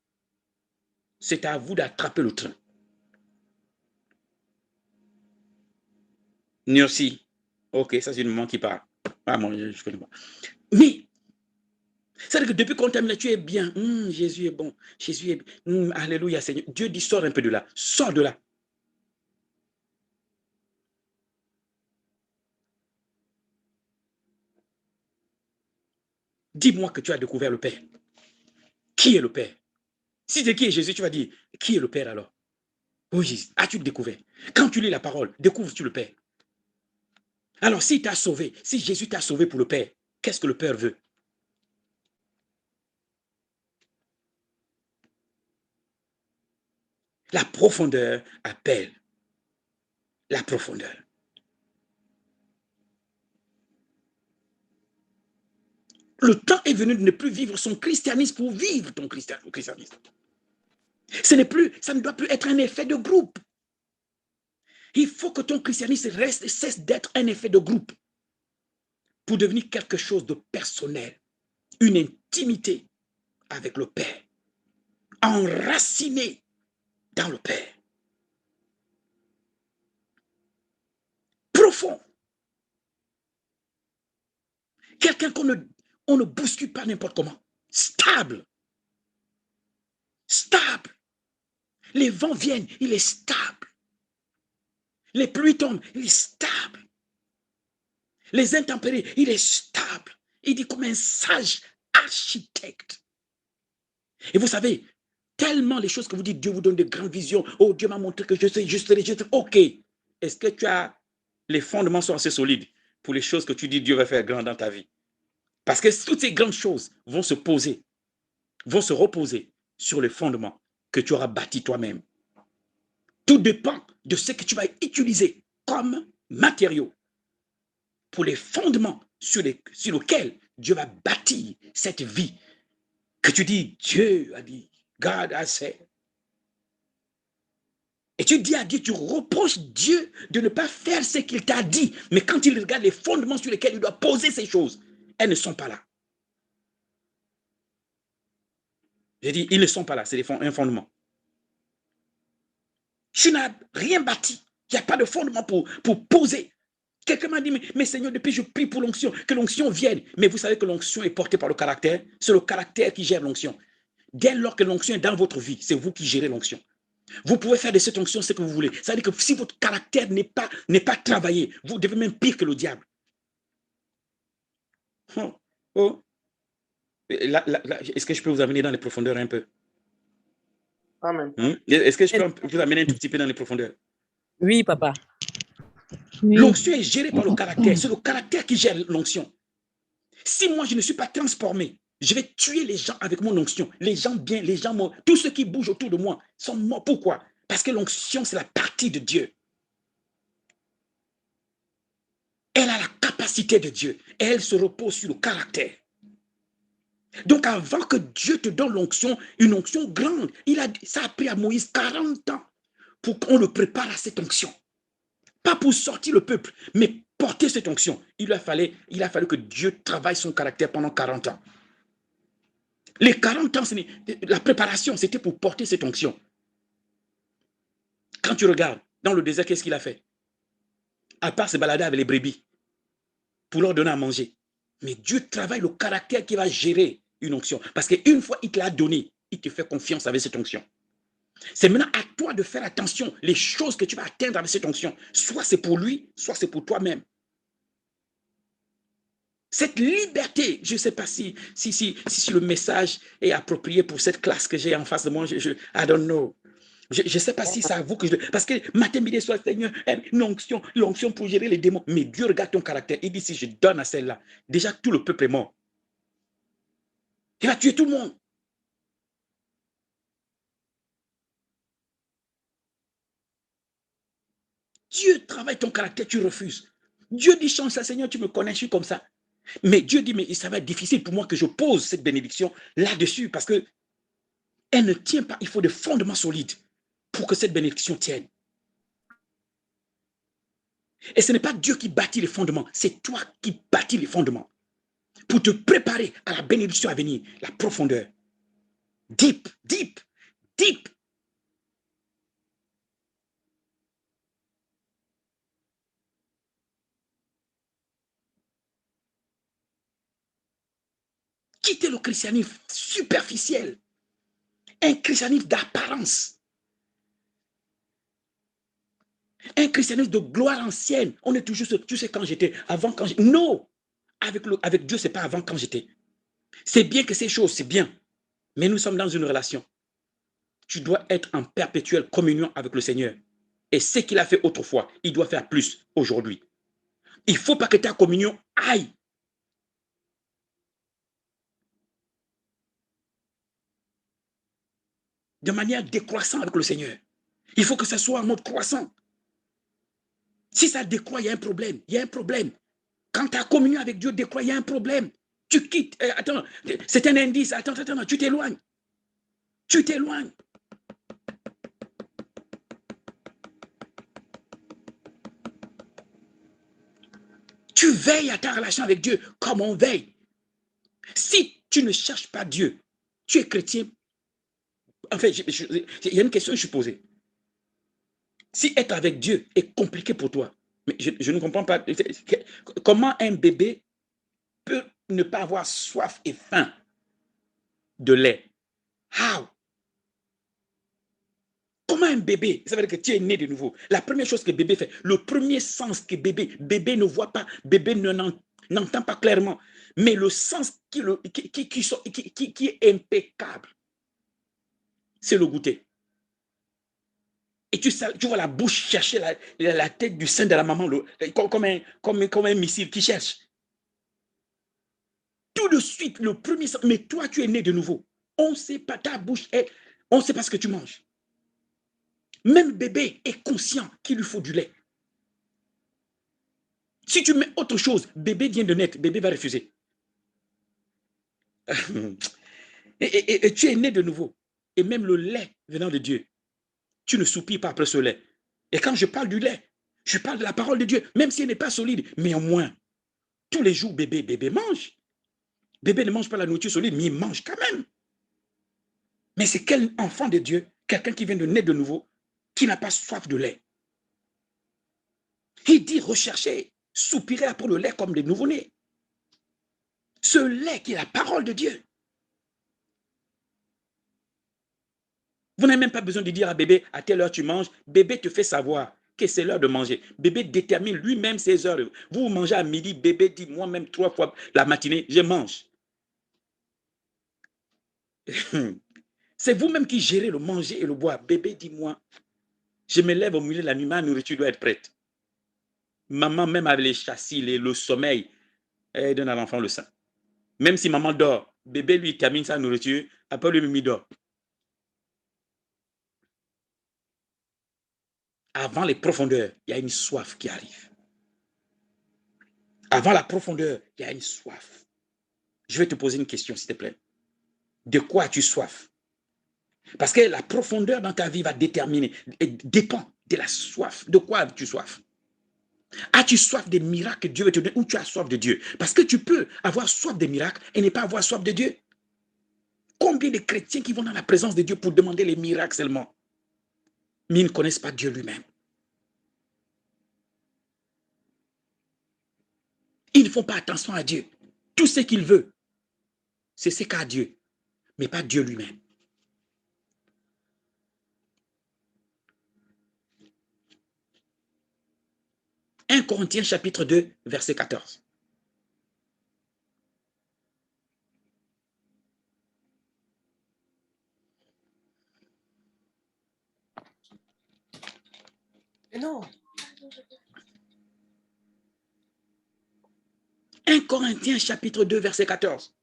C'est à vous d'attraper le train. Merci. Ok, ça c'est une maman qui parle. Ah, moi, je ne connais pas. Mais, c'est-à-dire que depuis qu'on t'aime, tu es bien. Jésus est bon. Jésus est... alléluia, Seigneur. Dieu dit, sors un peu de là. Sors de là. Dis-moi que tu as découvert le Père. Qui est le Père? Si c'est qui est Jésus, tu vas dire, qui est le Père alors? Oui, Jésus. As-tu découvert? Quand tu lis la parole, découvres-tu le Père? Alors, s'il t'a sauvé, si Jésus t'a sauvé pour le Père, qu'est-ce que le Père veut? La profondeur appelle la profondeur. Le temps est venu de ne plus vivre son christianisme pour vivre ton christianisme. Ça ne doit plus être un effet de groupe. Il faut que ton christianisme cesse d'être un effet de groupe pour devenir quelque chose de personnel, une intimité avec le Père, enraciné dans le Père. Profond. Quelqu'un qu'on ne bouscule pas n'importe comment. Stable. Stable. Les vents viennent, il est stable. Les pluies tombent, il est stable. Les intempéries, il est stable. Il dit comme un sage architecte. Et vous savez, tellement les choses que vous dites, Dieu vous donne de grandes visions. Oh, Dieu m'a montré que je sais, je serai. Ok. Est-ce que tu as, les fondements sont assez solides pour les choses que tu dis Dieu va faire grand dans ta vie? Parce que toutes ces grandes choses vont se poser, vont se reposer sur les fondements que tu auras bâtis toi-même. Tout dépend de ce que tu vas utiliser comme matériau pour les fondements sur lesquels Dieu va bâtir cette vie que tu dis, Dieu a dit, God a said. Et tu dis à Dieu, tu reproches Dieu de ne pas faire ce qu'il t'a dit. Mais quand il regarde les fondements sur lesquels il doit poser ces choses, elles ne sont pas là. J'ai dit, ils ne sont pas là, c'est un fondement. Tu n'as rien bâti. Il n'y a pas de fondement pour poser. Quelqu'un m'a dit, mais Seigneur, depuis je prie pour l'onction, que l'onction vienne. Mais vous savez que l'onction est portée par le caractère. C'est le caractère qui gère l'onction. Dès lors que l'onction est dans votre vie, c'est vous qui gérez l'onction. Vous pouvez faire de cette onction ce que vous voulez. Ça veut dire que si votre caractère n'est pas travaillé, vous devez même pire que le diable. Est-ce que je peux vous amener dans les profondeurs un peu? Amen. Est-ce que je peux vous amener un tout petit peu dans les profondeurs? Oui, papa. Oui. L'onction est gérée par le caractère. C'est le caractère qui gère l'onction. Si moi, je ne suis pas transformé, je vais tuer les gens avec mon onction. Les gens bien, les gens morts, tous ceux qui bougent autour de moi sont morts. Pourquoi? Parce que l'onction, c'est la partie de Dieu. Elle a la capacité de Dieu. Et elle se repose sur le caractère. Donc, avant que Dieu te donne l'onction, une onction grande, ça a pris à Moïse 40 ans pour qu'on le prépare à cette onction. Pas pour sortir le peuple, mais porter cette onction. Il a fallu que Dieu travaille son caractère pendant 40 ans. Les 40 ans, la préparation, c'était pour porter cette onction. Quand tu regardes, dans le désert, qu'est-ce qu'il a fait? À part se balader avec les brebis, pour leur donner à manger. Mais Dieu travaille le caractère qui va gérer une onction. Parce qu'une fois il te l'a donné, il te fait confiance avec cette onction. C'est maintenant à toi de faire attention, les choses que tu vas atteindre avec cette onction. Soit c'est pour lui, soit c'est pour toi-même. Cette liberté, je ne sais pas si le message est approprié pour cette classe que j'ai en face de moi. I don't know. Je ne sais pas si c'est à vous que je... Parce que matin, midi, soir, Seigneur, l'onction pour gérer les démons. Mais Dieu regarde ton caractère. Il dit, si je donne à celle-là, déjà tout le peuple est mort. Il va tuer tout le monde. Dieu travaille ton caractère, tu refuses. Dieu dit, change ça, Seigneur, tu me connais, je suis comme ça. Mais Dieu dit, mais ça va être difficile pour moi que je pose cette bénédiction là-dessus parce que elle ne tient pas. Il faut des fondements solides pour que cette bénédiction tienne. Et ce n'est pas Dieu qui bâtit les fondements, c'est toi qui bâtis les fondements pour te préparer à la bénédiction à venir, la profondeur. Deep, deep, deep. Quittez le christianisme superficiel, un christianisme d'apparence. Un christianisme de gloire ancienne. On est toujours, tu sais, quand j'étais, avant quand j'étais. Non! Avec Dieu, ce n'est pas avant quand j'étais. C'est bien que ces choses, c'est bien. Mais nous sommes dans une relation. Tu dois être en perpétuelle communion avec le Seigneur. Et ce qu'il a fait autrefois, il doit faire plus aujourd'hui. Il ne faut pas que ta communion aille. De manière décroissante avec le Seigneur. Il faut que ça soit en mode croissant. Si ça décroît, il y a un problème. Il y a un problème. Quand ta communion avec Dieu décroît, il y a un problème. Tu quittes. Attends, c'est un indice. Attends, tu t'éloignes. Tu t'éloignes. Tu veilles à ta relation avec Dieu comme on veille. Si tu ne cherches pas Dieu, tu es chrétien. En fait, il y a une question que je suis posée. Si être avec Dieu est compliqué pour toi, mais je ne comprends pas. Comment un bébé peut ne pas avoir soif et faim de lait? How? Comment un bébé, ça veut dire que tu es né de nouveau. La première chose que bébé fait, le premier sens que bébé ne voit pas, bébé n'entend pas clairement, mais le sens qui est impeccable, c'est le goûter. Et tu vois la bouche chercher la tête du sein de la maman, comme un missile qui cherche. Tout de suite, le premier sens, mais toi, tu es né de nouveau. On ne sait pas, ta bouche on ne sait pas ce que tu manges. Même bébé est conscient qu'il lui faut du lait. Si tu mets autre chose, bébé vient de naître, bébé va refuser. et tu es né de nouveau. Et même le lait venant de Dieu, tu ne soupires pas après ce lait. Et quand je parle du lait, je parle de la parole de Dieu, même si elle n'est pas solide, mais au moins, tous les jours, bébé mange. Bébé ne mange pas la nourriture solide, mais il mange quand même. Mais c'est quel enfant de Dieu, quelqu'un qui vient de naître de nouveau, qui n'a pas soif de lait? Il dit rechercher, soupirer après le lait comme des nouveau-nés. Ce lait qui est la parole de Dieu. Vous n'avez même pas besoin de dire à bébé, à telle heure tu manges. Bébé te fait savoir que c'est l'heure de manger. Bébé détermine lui-même ses heures. Vous mangez à midi, bébé dit moi-même 3 fois la matinée, je mange. C'est vous-même qui gérez le manger et le boire. Bébé dit moi, je me lève au milieu de la nuit, ma nourriture doit être prête. Maman, même avec les châssis, le sommeil, elle donne à l'enfant le sein. Même si maman dort, bébé lui termine sa nourriture, après lui, il dort. Avant les profondeurs, il y a une soif qui arrive. Avant la profondeur, il y a une soif. Je vais te poser une question, s'il te plaît. De quoi as-tu soif? Parce que la profondeur dans ta vie va déterminer, dépend de la soif. De quoi as-tu soif? As-tu soif des miracles que Dieu veut te donner ou tu as soif de Dieu? Parce que tu peux avoir soif des miracles et ne pas avoir soif de Dieu. Combien de chrétiens qui vont dans la présence de Dieu pour demander les miracles seulement, mais ils ne connaissent pas Dieu lui-même. Ils ne font pas attention à Dieu. Tout ce qu'il veut, c'est ce qu'a Dieu, mais pas Dieu lui-même. « 1 Corinthiens chapitre 2, verset 14. Non. 1 Corinthiens chapitre 2, verset 14.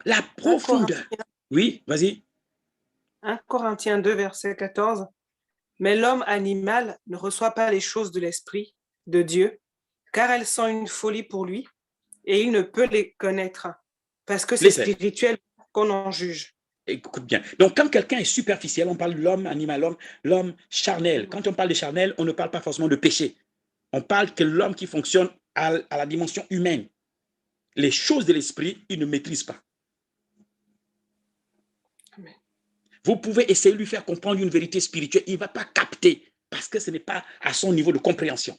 La profondeur. Oui, vas-y. 1 Corinthiens 2, verset 14. Mais l'homme animal ne reçoit pas les choses de l'esprit de Dieu, car elles sont une folie pour lui, et il ne peut les connaître, parce que c'est spirituel qu'on en juge. Écoute bien. Donc, quand quelqu'un est superficiel, on parle de l'homme animal, l'homme charnel. Quand on parle de charnel, on ne parle pas forcément de péché. On parle que l'homme qui fonctionne à la dimension humaine. Les choses de l'esprit, il ne maîtrise pas. Amen. Vous pouvez essayer de lui faire comprendre une vérité spirituelle, il ne va pas capter parce que ce n'est pas à son niveau de compréhension.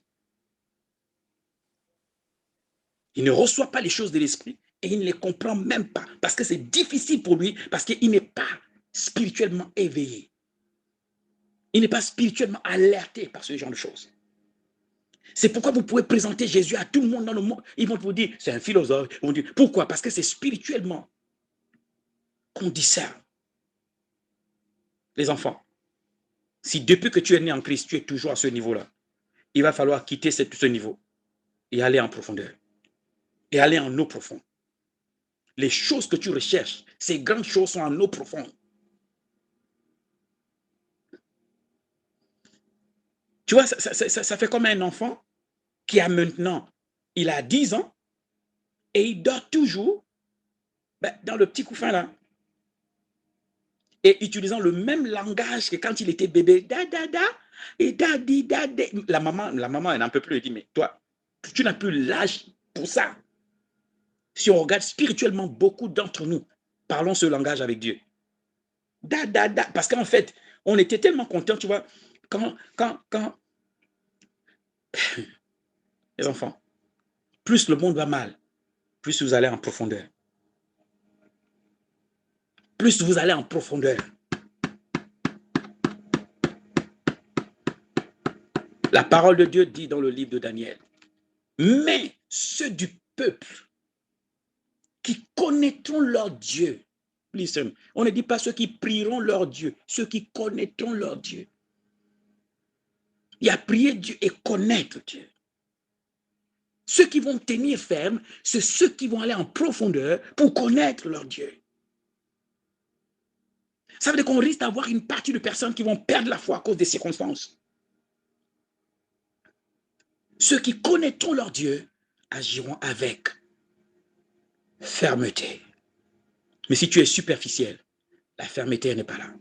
Il ne reçoit pas les choses de l'esprit et il ne les comprend même pas parce que c'est difficile pour lui, parce qu'il n'est pas spirituellement éveillé. Il n'est pas spirituellement alerté par ce genre de choses. C'est pourquoi vous pouvez présenter Jésus à tout le monde dans le monde. Ils vont vous dire, c'est un philosophe. Ils vont dire, pourquoi? Parce que c'est spirituellement qu'on discerne. Les enfants, si depuis que tu es né en Christ, tu es toujours à ce niveau-là, il va falloir quitter ce niveau et aller en profondeur. Et aller en eau profonde. Les choses que tu recherches, ces grandes choses sont en eau profonde. Tu vois, ça fait comme un enfant qui a maintenant, il a 10 ans, Et il dort toujours dans le petit couffin là. Et utilisant le même langage que quand il était bébé. Da, da, da. Et da, di, da, da. La maman, elle n'en peut plus. Elle dit, mais toi, tu n'as plus l'âge pour ça. Si on regarde spirituellement, beaucoup d'entre nous parlons ce langage avec Dieu. Da, da, da. Parce qu'en fait, on était tellement contents, tu vois, quand les enfants, plus le monde va mal, plus vous allez en profondeur. Plus vous allez en profondeur. La parole de Dieu dit dans le livre de Daniel, mais ceux du peuple qui connaîtront leur Dieu, listen, on ne dit pas ceux qui prieront leur Dieu, ceux qui connaîtront leur Dieu. Il y a prier Dieu et connaître Dieu. Ceux qui vont tenir ferme, c'est ceux qui vont aller en profondeur pour connaître leur Dieu. Ça veut dire qu'on risque d'avoir une partie de personnes qui vont perdre la foi à cause des circonstances. Ceux qui connaîtront leur Dieu agiront avec fermeté. Mais si tu es superficiel, la fermeté n'est pas là.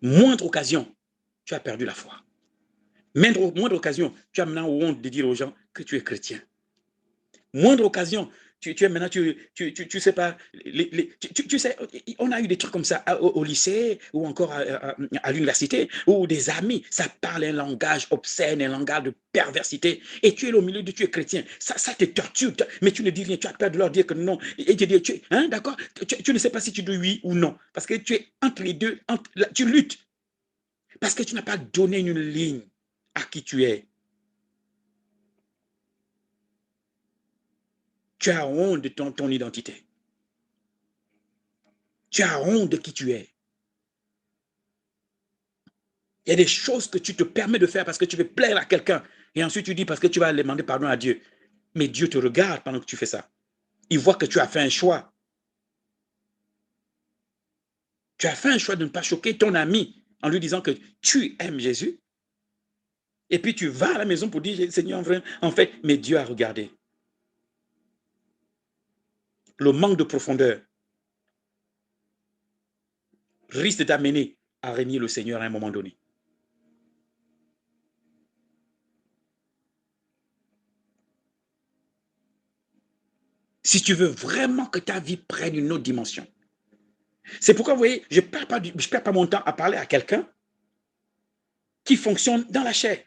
Moindre occasion, tu as perdu la foi. Moindre occasion, tu as maintenant honte de dire aux gens que tu es chrétien. Moindre occasion, tu es maintenant, tu sais pas, tu sais, on a eu des trucs comme ça au lycée ou encore à l'université, où des amis, ça parle un langage obscène, un langage de perversité, et tu es au milieu de tu es chrétien, ça te torture, mais tu ne dis rien, tu as peur de leur dire que non, et tu dis, d'accord, tu ne sais pas si tu dis oui ou non, parce que tu es entre les deux, tu luttes, parce que tu n'as pas donné une ligne à qui tu es. Tu as honte de ton identité. Tu as honte de qui tu es. Il y a des choses que tu te permets de faire parce que tu veux plaire à quelqu'un. Et ensuite, tu dis parce que tu vas demander pardon à Dieu. Mais Dieu te regarde pendant que tu fais ça. Il voit que tu as fait un choix. Tu as fait un choix de ne pas choquer ton ami en lui disant que tu aimes Jésus. Et puis tu vas à la maison pour dire, Seigneur, en fait, mais Dieu a regardé. Le manque de profondeur risque de t'amener à régner le Seigneur à un moment donné. Si tu veux vraiment que ta vie prenne une autre dimension. C'est pourquoi, vous voyez, je ne perds pas mon temps à parler à quelqu'un qui fonctionne dans la chair.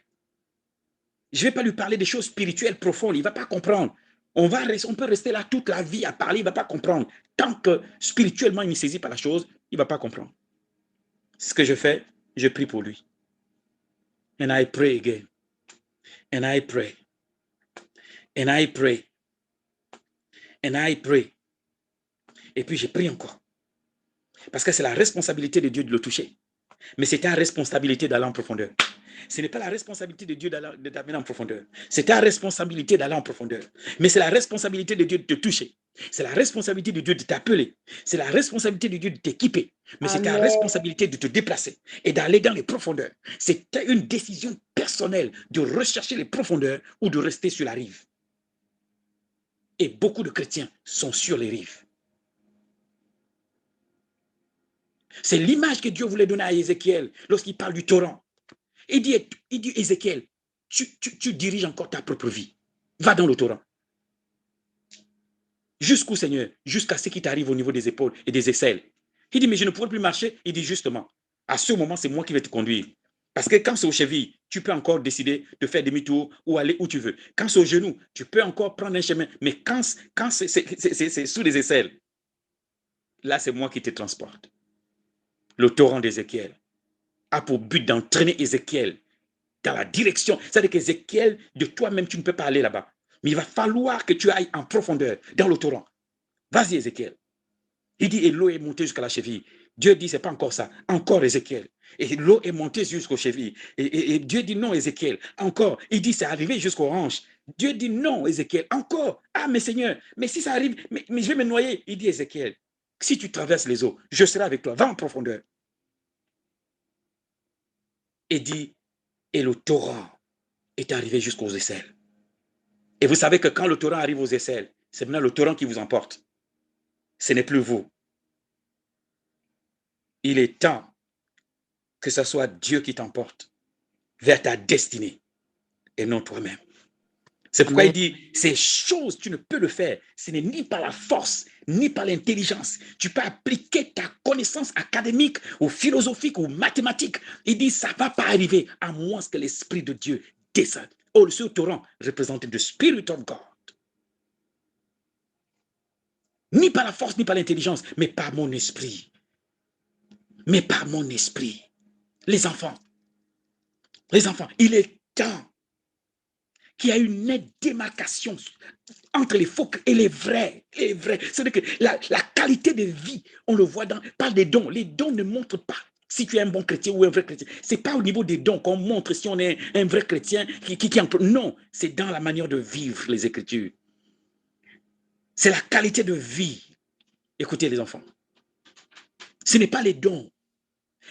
Je ne vais pas lui parler des choses spirituelles profondes, il ne va pas comprendre. On peut rester là toute la vie à parler, il ne va pas comprendre. Tant que spirituellement il ne saisit pas la chose, il ne va pas comprendre. Ce que je fais, je prie pour lui. And I pray again. And I pray. And I pray. And I pray. Et puis je prie encore. Parce que c'est la responsabilité de Dieu de le toucher. Mais c'est ta responsabilité d'aller en profondeur. Ce n'est pas la responsabilité de Dieu de t'amener en profondeur. C'est ta responsabilité d'aller en profondeur. Mais c'est la responsabilité de Dieu de te toucher. C'est la responsabilité de Dieu de t'appeler. C'est la responsabilité de Dieu de t'équiper. Mais c'est ta responsabilité de te déplacer et d'aller dans les profondeurs. C'est une décision personnelle de rechercher les profondeurs ou de rester sur la rive. Et beaucoup de chrétiens sont sur les rives. C'est l'image que Dieu voulait donner à Ézéchiel lorsqu'il parle du torrent. Il dit Ézéchiel, tu diriges encore ta propre vie. Va dans le torrent. Jusqu'où, Seigneur? Jusqu'à ce qui t'arrive au niveau des épaules et des aisselles. Il dit, mais je ne pourrai plus marcher. Il dit, justement, à ce moment, c'est moi qui vais te conduire. Parce que quand c'est aux chevilles, tu peux encore décider de faire demi-tour ou aller où tu veux. Quand c'est aux genoux, tu peux encore prendre un chemin. Mais quand c'est sous les aisselles, là, c'est moi qui te transporte. Le torrent d'Ézéchiel a pour but d'entraîner Ézéchiel dans la direction. C'est-à-dire qu'Ézéchiel, de toi-même, tu ne peux pas aller là-bas. Mais il va falloir que tu ailles en profondeur, dans le torrent. Vas-y, Ézéchiel. Il dit, et l'eau est montée jusqu'à la cheville. Dieu dit, c'est pas encore ça. Encore Ézéchiel. Et l'eau est montée jusqu'aux chevilles. Et Dieu dit, non, Ézéchiel. Encore. Il dit, c'est arrivé jusqu'aux hanches. Dieu dit, non, Ézéchiel. Encore. Ah, mais Seigneur, mais si ça arrive, mais je vais me noyer. Il dit, Ézéchiel, si tu traverses les eaux, je serai avec toi. Va en profondeur. Et dit, et le torrent est arrivé jusqu'aux aisselles. Et vous savez que quand le torrent arrive aux aisselles, c'est maintenant le torrent qui vous emporte. Ce n'est plus vous. Il est temps que ce soit Dieu qui t'emporte vers ta destinée et non toi-même. C'est pourquoi il dit, ces choses, tu ne peux le faire. Ce n'est ni par la force, ni par l'intelligence. Tu peux appliquer ta connaissance académique ou philosophique ou mathématique. Il dit, ça ne va pas arriver à moins que l'Esprit de Dieu descende. Oh, ce torrent représente the Spirit of God. Ni par la force, ni par l'intelligence, mais par mon esprit. Mais par mon esprit. Les enfants, il est temps qu'il y ait une nette démarcation entre les faux et les vrais. C'est-à-dire que la qualité de vie, on le voit par les dons. Les dons ne montrent pas si tu es un bon chrétien ou un vrai chrétien. Ce n'est pas au niveau des dons qu'on montre si on est un vrai chrétien non, c'est dans la manière de vivre les Écritures. C'est la qualité de vie. Écoutez les enfants, ce n'est pas les dons.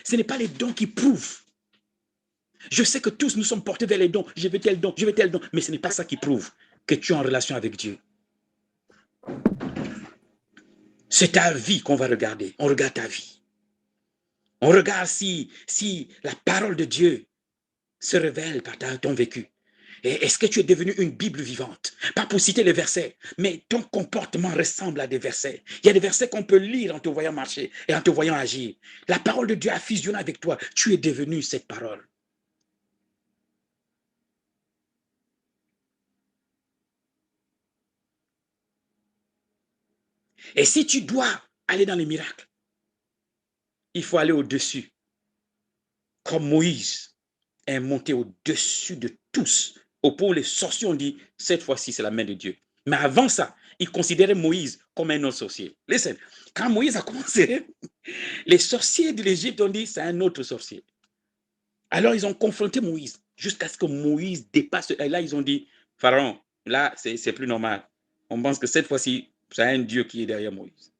Ce n'est pas les dons qui prouvent. Je sais que tous nous sommes portés vers les dons. Je veux tel don, je veux tel don. Mais ce n'est pas ça qui prouve que tu es en relation avec Dieu. C'est ta vie qu'on va regarder. On regarde ta vie. On regarde si la parole de Dieu se révèle par ton vécu. Et est-ce que tu es devenu une Bible vivante? Pas pour citer les versets, mais ton comportement ressemble à des versets. Il y a des versets qu'on peut lire en te voyant marcher et en te voyant agir. La parole de Dieu a fusionné avec toi. Tu es devenu cette parole. Et si tu dois aller dans les miracles, il faut aller au-dessus. Comme Moïse est monté au-dessus de tous. Au point où les sorciers ont dit, cette fois-ci, c'est la main de Dieu. Mais avant ça, ils considéraient Moïse comme un autre sorcier. Listen, quand Moïse a commencé, les sorciers de l'Égypte ont dit, c'est un autre sorcier. Alors, ils ont confronté Moïse jusqu'à ce que Moïse dépasse. Et là, ils ont dit, Pharaon, là, c'est plus normal. On pense que cette fois-ci, c'est un Dieu qui est derrière Moïse.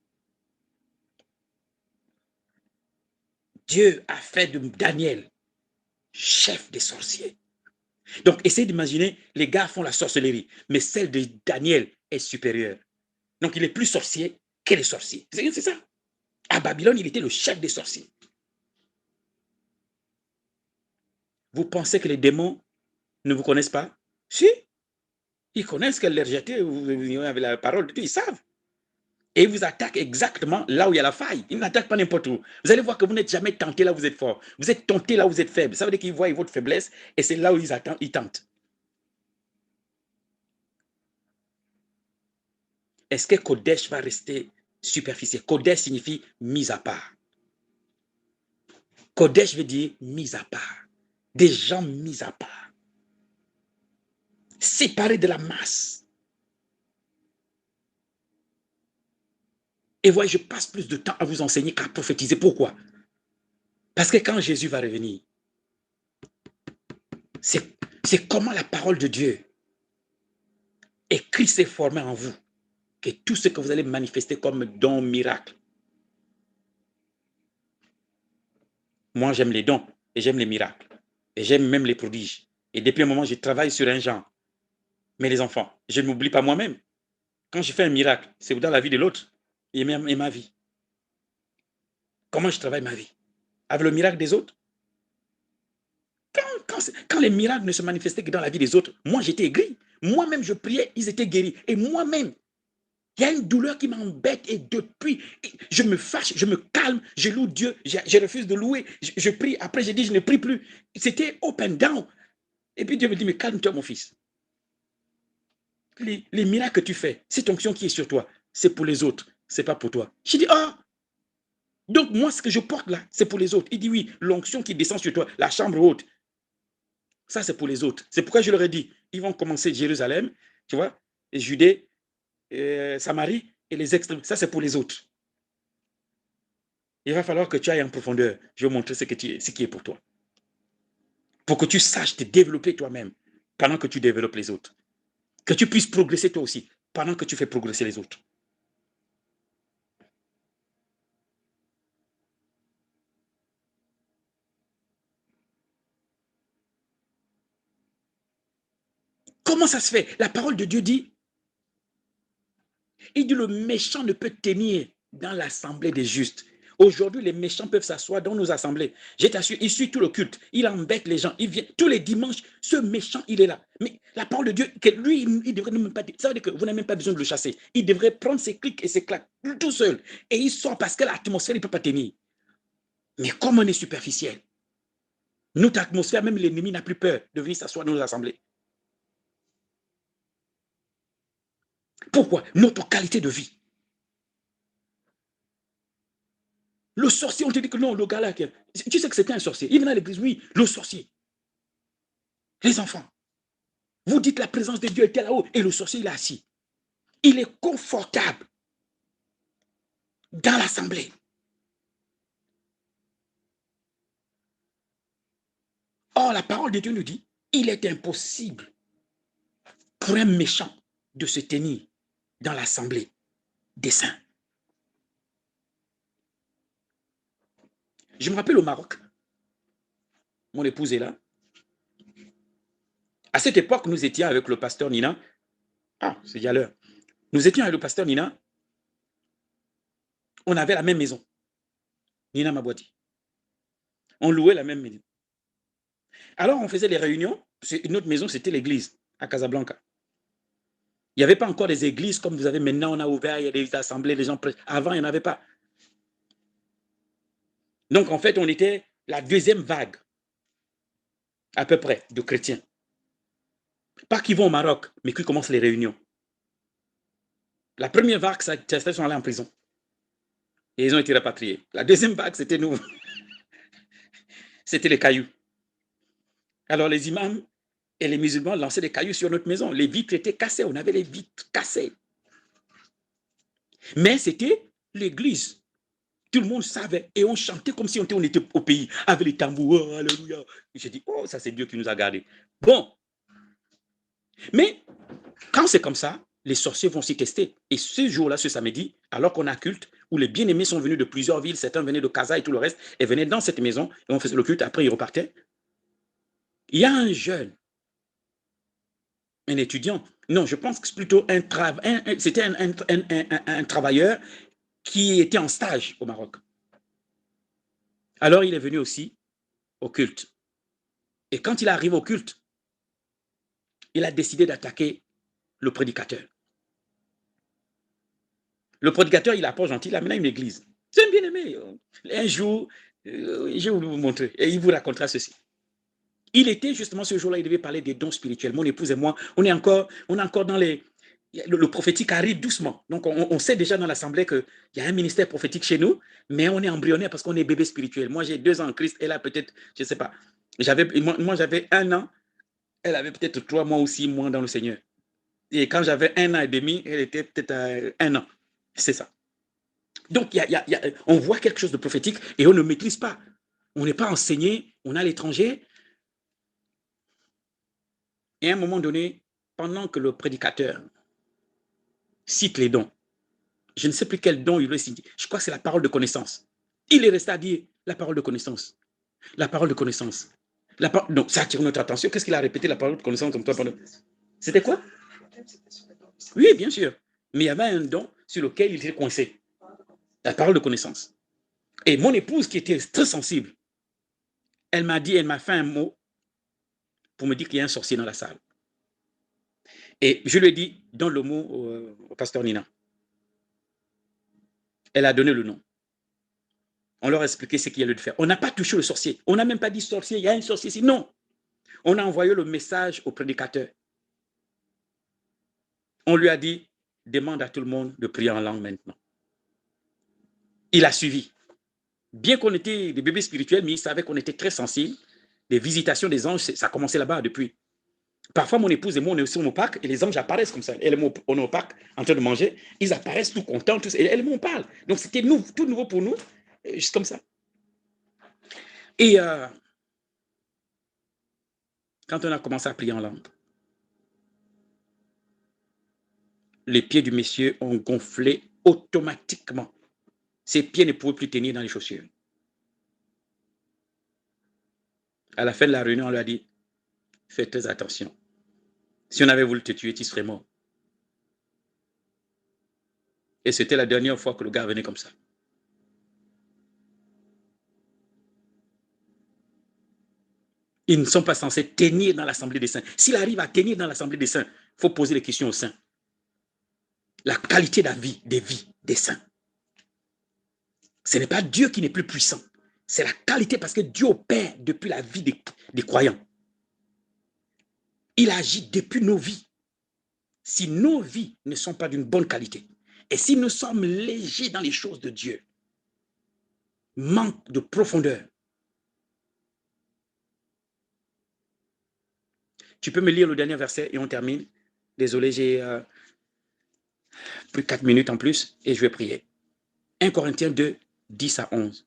Dieu a fait de Daniel chef des sorciers. Donc, essayez d'imaginer, les gars font la sorcellerie, mais celle de Daniel est supérieure. Donc, il est plus sorcier que les sorciers. C'est ça. À Babylone, il était le chef des sorciers. Vous pensez que les démons ne vous connaissent pas? Si. Ils connaissent qu'elle leur jetait avec la parole de Dieu, ils savent. Et ils vous attaquent exactement là où il y a la faille. Ils n'attaquent pas n'importe où. Vous allez voir que vous n'êtes jamais tenté là où vous êtes fort. Vous êtes tenté là où vous êtes faible. Ça veut dire qu'ils voient votre faiblesse et c'est là où ils tentent. Est-ce que Kodesh va rester superficiel? Kodesh signifie mis à part. Kodesh veut dire mis à part. Des gens mis à part. Séparés de la masse. Et voyez, je passe plus de temps à vous enseigner qu'à prophétiser. Pourquoi? Parce que quand Jésus va revenir, c'est comment la parole de Dieu écrit s'est formé en vous, que tout ce que vous allez manifester comme don miracle. Moi, j'aime les dons et j'aime les miracles. Et j'aime même les prodiges. Et depuis un moment, je travaille sur un genre. Mais les enfants, je ne m'oublie pas moi-même. Quand je fais un miracle, c'est dans la vie de l'autre et ma vie. Comment je travaille ma vie? Avec le miracle des autres? Quand les miracles ne se manifestaient que dans la vie des autres, moi, j'étais aigri. Moi-même, je priais, ils étaient guéris. Et moi-même, il y a une douleur qui m'embête et depuis, je me fâche, je me calme, je loue Dieu, je refuse de louer, je prie, après j'ai dit je ne prie plus. C'était up and down. Et puis Dieu me dit, mais calme-toi mon fils. Les miracles que tu fais, cette onction qui est sur toi, c'est pour les autres, c'est pas pour toi. J'ai dit, ah, donc moi ce que je porte là, c'est pour les autres. Il dit oui, l'onction qui descend sur toi, la chambre haute, ça c'est pour les autres. C'est pourquoi je leur ai dit, ils vont commencer Jérusalem, tu vois, et Judée, Samarie et les extrêmes, ça c'est pour les autres. Il va falloir que tu ailles en profondeur. Je vais montrer ce qui est pour toi. Pour que tu saches te développer toi-même pendant que tu développes les autres. Que tu puisses progresser toi aussi pendant que tu fais progresser les autres. Comment ça se fait? La parole de Dieu dit, il dit le méchant ne peut tenir dans l'assemblée des justes. Aujourd'hui, les méchants peuvent s'asseoir dans nos assemblées. Je t'assure, il suit tout le culte. Il embête les gens. Il vient tous les dimanches. Ce méchant, il est là. Mais la parole de Dieu, que lui, il devrait même pas dire. Ça veut dire que vous n'avez même pas besoin de le chasser. Il devrait prendre ses clics et ses claques tout seul. Et il sort parce que l'atmosphère, il ne peut pas tenir. Mais comme on est superficiel, notre atmosphère, même l'ennemi n'a plus peur de venir s'asseoir dans nos assemblées. Pourquoi? Notre qualité de vie. Le sorcier, on te dit que non, le gars là, tu sais que c'était un sorcier. Il venait à l'église, oui, le sorcier. Les enfants, vous dites la présence de Dieu était là-haut et le sorcier, il est assis. Il est confortable dans l'assemblée. Or, la parole de Dieu nous dit, il est impossible pour un méchant de se tenir dans l'assemblée des saints. Je me rappelle au Maroc, mon épouse est là. À cette époque, nous étions avec le pasteur Nina. Ah, c'est déjà l'heure. Nous étions avec le pasteur Nina. On avait la même maison. Nina Mabouati. On louait la même maison. Alors, on faisait les réunions. Notre maison, c'était l'église à Casablanca. Il n'y avait pas encore des églises comme vous avez maintenant. On a ouvert, il y a des assemblées, les gens prêchent. Avant, il n'y en avait pas. Donc, en fait, on était la deuxième vague, à peu près, de chrétiens. Pas qui vont au Maroc, mais qui commencent les réunions. La première vague, certains sont allés en prison. Et ils ont été rapatriés. La deuxième vague, c'était nous. C'était les cailloux. Alors, les imams et les musulmans lançaient des cailloux sur notre maison. Les vitres étaient cassées. On avait les vitres cassées. Mais c'était l'église. Tout le monde savait. Et on chantait comme si on était au pays. Avec les tambours. Oh, alléluia. J'ai dit, oh, ça c'est Dieu qui nous a gardés. Bon. Mais quand c'est comme ça, les sorciers vont s'y tester. Et ce jour-là, ce samedi, alors qu'on a culte, où les bien-aimés sont venus de plusieurs villes, certains venaient de Casa et tout le reste, et venaient dans cette maison, et on faisait le culte, après ils repartaient. Il y a un jeune, un étudiant, non, je pense que c'est plutôt c'était un travailleur qui était en stage au Maroc. Alors il est venu aussi au culte. Et quand il arrive au culte, il a décidé d'attaquer le prédicateur. Le prédicateur, il est pas gentil, il a mené une église. C'est un bien-aimé. Un jour, je vais vous montrer, et il vous racontera ceci. Il était justement ce jour-là, il devait parler des dons spirituels. Mon épouse et moi, on est encore dans les... Le prophétique arrive doucement. Donc, on sait déjà dans l'assemblée qu'il y a un ministère prophétique chez nous, mais on est embryonnaire parce qu'on est bébé spirituel. Moi, j'ai 2 ans en Christ, elle a peut-être, je ne sais pas. Moi, j'avais 1 an, elle avait peut-être 3 mois ou 6 mois dans le Seigneur. Et quand j'avais 1 an et demi, elle était peut-être à 1 an. C'est ça. Donc, on voit quelque chose de prophétique et on ne maîtrise pas. On n'est pas enseigné, on est à l'étranger. Et à un moment donné, pendant que le prédicateur cite les dons, je ne sais plus quel don il veut citer, je crois que c'est la parole de connaissance. Il est resté à dire la parole de connaissance. La parole de connaissance. Donc, ça attire notre attention. Qu'est-ce qu'il a répété, la parole de connaissance comme toi pendant... C'était quoi? Oui, bien sûr. Mais il y avait un don sur lequel il était coincé. La parole de connaissance. Et mon épouse, qui était très sensible, elle m'a fait un mot pour me dire qu'il y a un sorcier dans la salle. Et je lui ai dit, donne le mot au pasteur Nina. Elle a donné le nom. On leur a expliqué ce qu'il y a lieu de faire. On n'a pas touché le sorcier. On n'a même pas dit sorcier, il y a un sorcier ici. Non. On a envoyé le message au prédicateur. On lui a dit, demande à tout le monde de prier en langue maintenant. Il a suivi. Bien qu'on était des bébés spirituels, mais il savait qu'on était très sensibles. Les visitations des anges, ça a commencé là-bas depuis. Parfois, mon épouse et moi, on est aussi au parc et les anges apparaissent comme ça. On est au parc en train de manger, ils apparaissent tout contents, et elle m'en parle. Donc, c'était tout nouveau pour nous, juste comme ça. Et quand on a commencé à prier en langue, les pieds du monsieur ont gonflé automatiquement. Ses pieds ne pouvaient plus tenir dans les chaussures. À la fin de la réunion, on lui a dit, faites très attention. Si on avait voulu te tuer, tu serais mort. Et c'était la dernière fois que le gars venait comme ça. Ils ne sont pas censés tenir dans l'Assemblée des saints. S'il arrive à tenir dans l'Assemblée des saints, il faut poser les questions aux saints. La qualité de la vie, des vies des saints. Ce n'est pas Dieu qui n'est plus puissant. C'est la qualité parce que Dieu opère depuis la vie des croyants. Il agit depuis nos vies. Si nos vies ne sont pas d'une bonne qualité, et si nous sommes légers dans les choses de Dieu, manque de profondeur. Tu peux me lire le dernier verset et on termine. Désolé, j'ai plus de 4 minutes en plus et je vais prier. 1 Corinthiens 2, 10 à 11.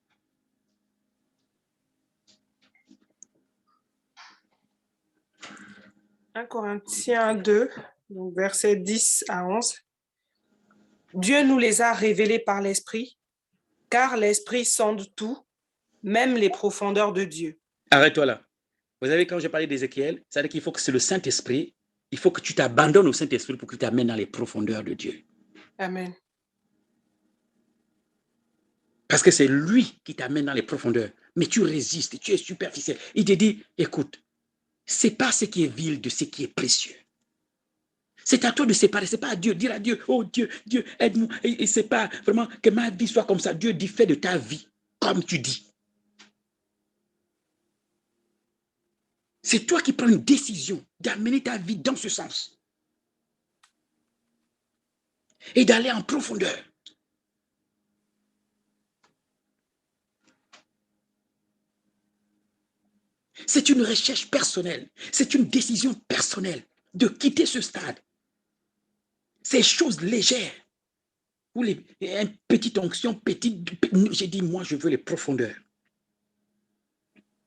« 1 Corinthiens 2, donc versets 10 à 11. Dieu nous les a révélés par l'Esprit, car l'Esprit sonde tout, même les profondeurs de Dieu. » Arrête-toi là. Vous savez, quand j'ai parlé d'Ézéchiel, ça veut dire qu'il faut que c'est le Saint-Esprit, il faut que tu t'abandonnes au Saint-Esprit pour qu'il t'amène dans les profondeurs de Dieu. Amen. Parce que c'est lui qui t'amène dans les profondeurs. Mais tu résistes, tu es superficiel. Il te dit, écoute, sépare ce qui est vil de ce qui est précieux. C'est à toi de séparer, c'est pas à Dieu. Dire à Dieu, oh Dieu, Dieu, aide-moi. Et c'est pas vraiment que ma vie soit comme ça. Dieu dit, fais de ta vie comme tu dis. C'est toi qui prends une décision d'amener ta vie dans ce sens. Et d'aller en profondeur. C'est une recherche personnelle. C'est une décision personnelle de quitter ce stade. Ces choses légères. Ou une petite onction, j'ai dit, moi, je veux les profondeurs.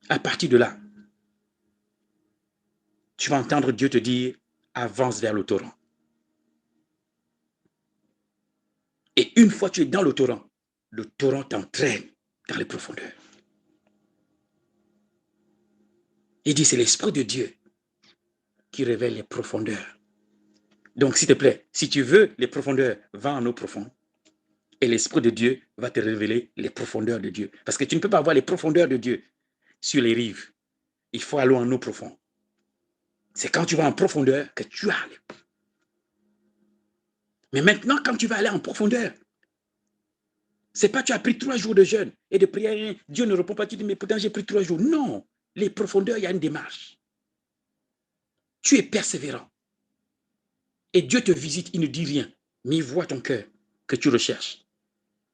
À partir de là, tu vas entendre Dieu te dire, avance vers le torrent. Et une fois que tu es dans le torrent t'entraîne dans les profondeurs. Il dit, c'est l'Esprit de Dieu qui révèle les profondeurs. Donc, s'il te plaît, si tu veux les profondeurs, va en eau profonde. Et l'Esprit de Dieu va te révéler les profondeurs de Dieu. Parce que tu ne peux pas avoir les profondeurs de Dieu sur les rives. Il faut aller en eau profonde. C'est quand tu vas en profondeur que tu as. Mais maintenant, quand tu vas aller en profondeur, c'est pas tu as pris 3 jours de jeûne et de prière, Dieu ne répond pas, tu dis, mais pourtant j'ai pris 3 jours. Non, les profondeurs, il y a une démarche. Tu es persévérant. Et Dieu te visite, il ne dit rien, mais il voit ton cœur que tu recherches.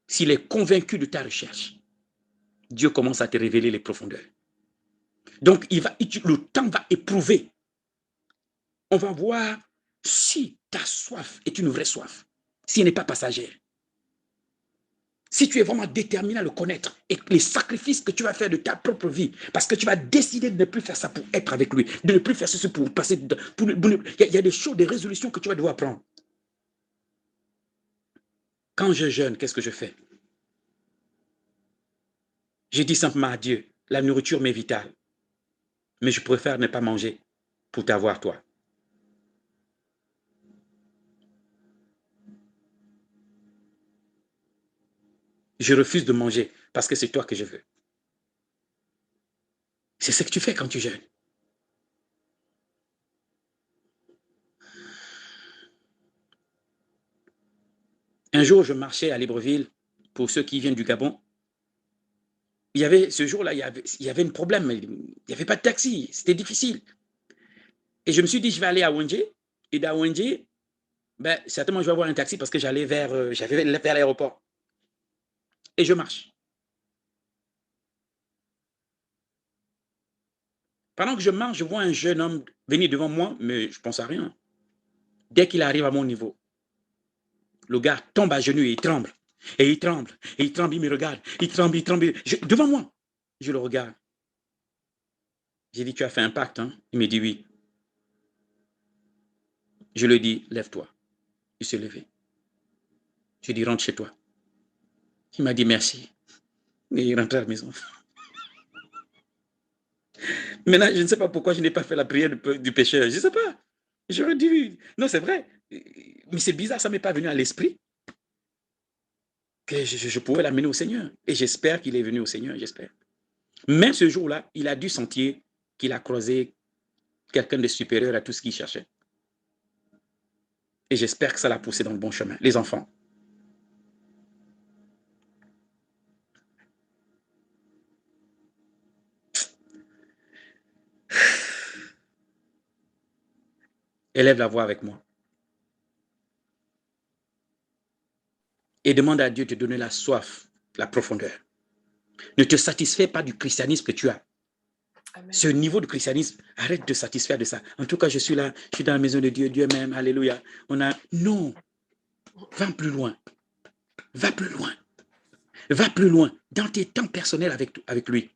S'il est convaincu de ta recherche, Dieu commence à te révéler les profondeurs. Donc, le temps va éprouver. On va voir si ta soif est une vraie soif, si elle n'est pas passagère. Si tu es vraiment déterminé à le connaître et les sacrifices que tu vas faire de ta propre vie, parce que tu vas décider de ne plus faire ça pour être avec lui, de ne plus faire ça pour passer. Il y a des choses, des résolutions que tu vas devoir prendre. Quand je jeûne, qu'est-ce que je fais? Je dis simplement à Dieu, la nourriture m'est vitale, mais je préfère ne pas manger pour t'avoir toi. Je refuse de manger parce que c'est toi que je veux. C'est ce que tu fais quand tu jeûnes. Un jour, je marchais à Libreville, pour ceux qui viennent du Gabon. Ce jour-là, il y avait un problème. Il n'y avait pas de taxi. C'était difficile. Et je me suis dit, je vais aller à Wendje. Et d'à Wendje, certainement, je vais avoir un taxi parce que j'allais vers l'aéroport. Et je marche. Pendant que je marche, je vois un jeune homme venir devant moi, mais je ne pense à rien. Dès qu'il arrive à mon niveau, le gars tombe à genoux et il tremble. Et il tremble, et il tremble, il me regarde. Il tremble, devant moi. Je le regarde. J'ai dit, tu as fait un pacte, hein? Il me dit oui. Je lui dis, lève-toi. Il s'est levé. Je lui dis, rentre chez toi. Il m'a dit merci. Et il rentre à la maison. Maintenant, je ne sais pas pourquoi je n'ai pas fait la prière du pécheur. Je ne sais pas. J'aurais dû... Non, c'est vrai. Mais c'est bizarre, ça ne m'est pas venu à l'esprit que je pouvais l'amener au Seigneur. Et j'espère qu'il est venu au Seigneur, j'espère. Mais ce jour-là, il a dû sentir qu'il a croisé quelqu'un de supérieur à tout ce qu'il cherchait. Et j'espère que ça l'a poussé dans le bon chemin. Les enfants. Élève la voix avec moi. Et demande à Dieu de te donner la soif, la profondeur. Ne te satisfais pas du christianisme que tu as. Amen. Ce niveau de christianisme, arrête de te satisfaire de ça. En tout cas, je suis là, je suis dans la maison de Dieu, Dieu m'aime, alléluia. Non, va plus loin. Va plus loin. Va plus loin dans tes temps personnels avec lui.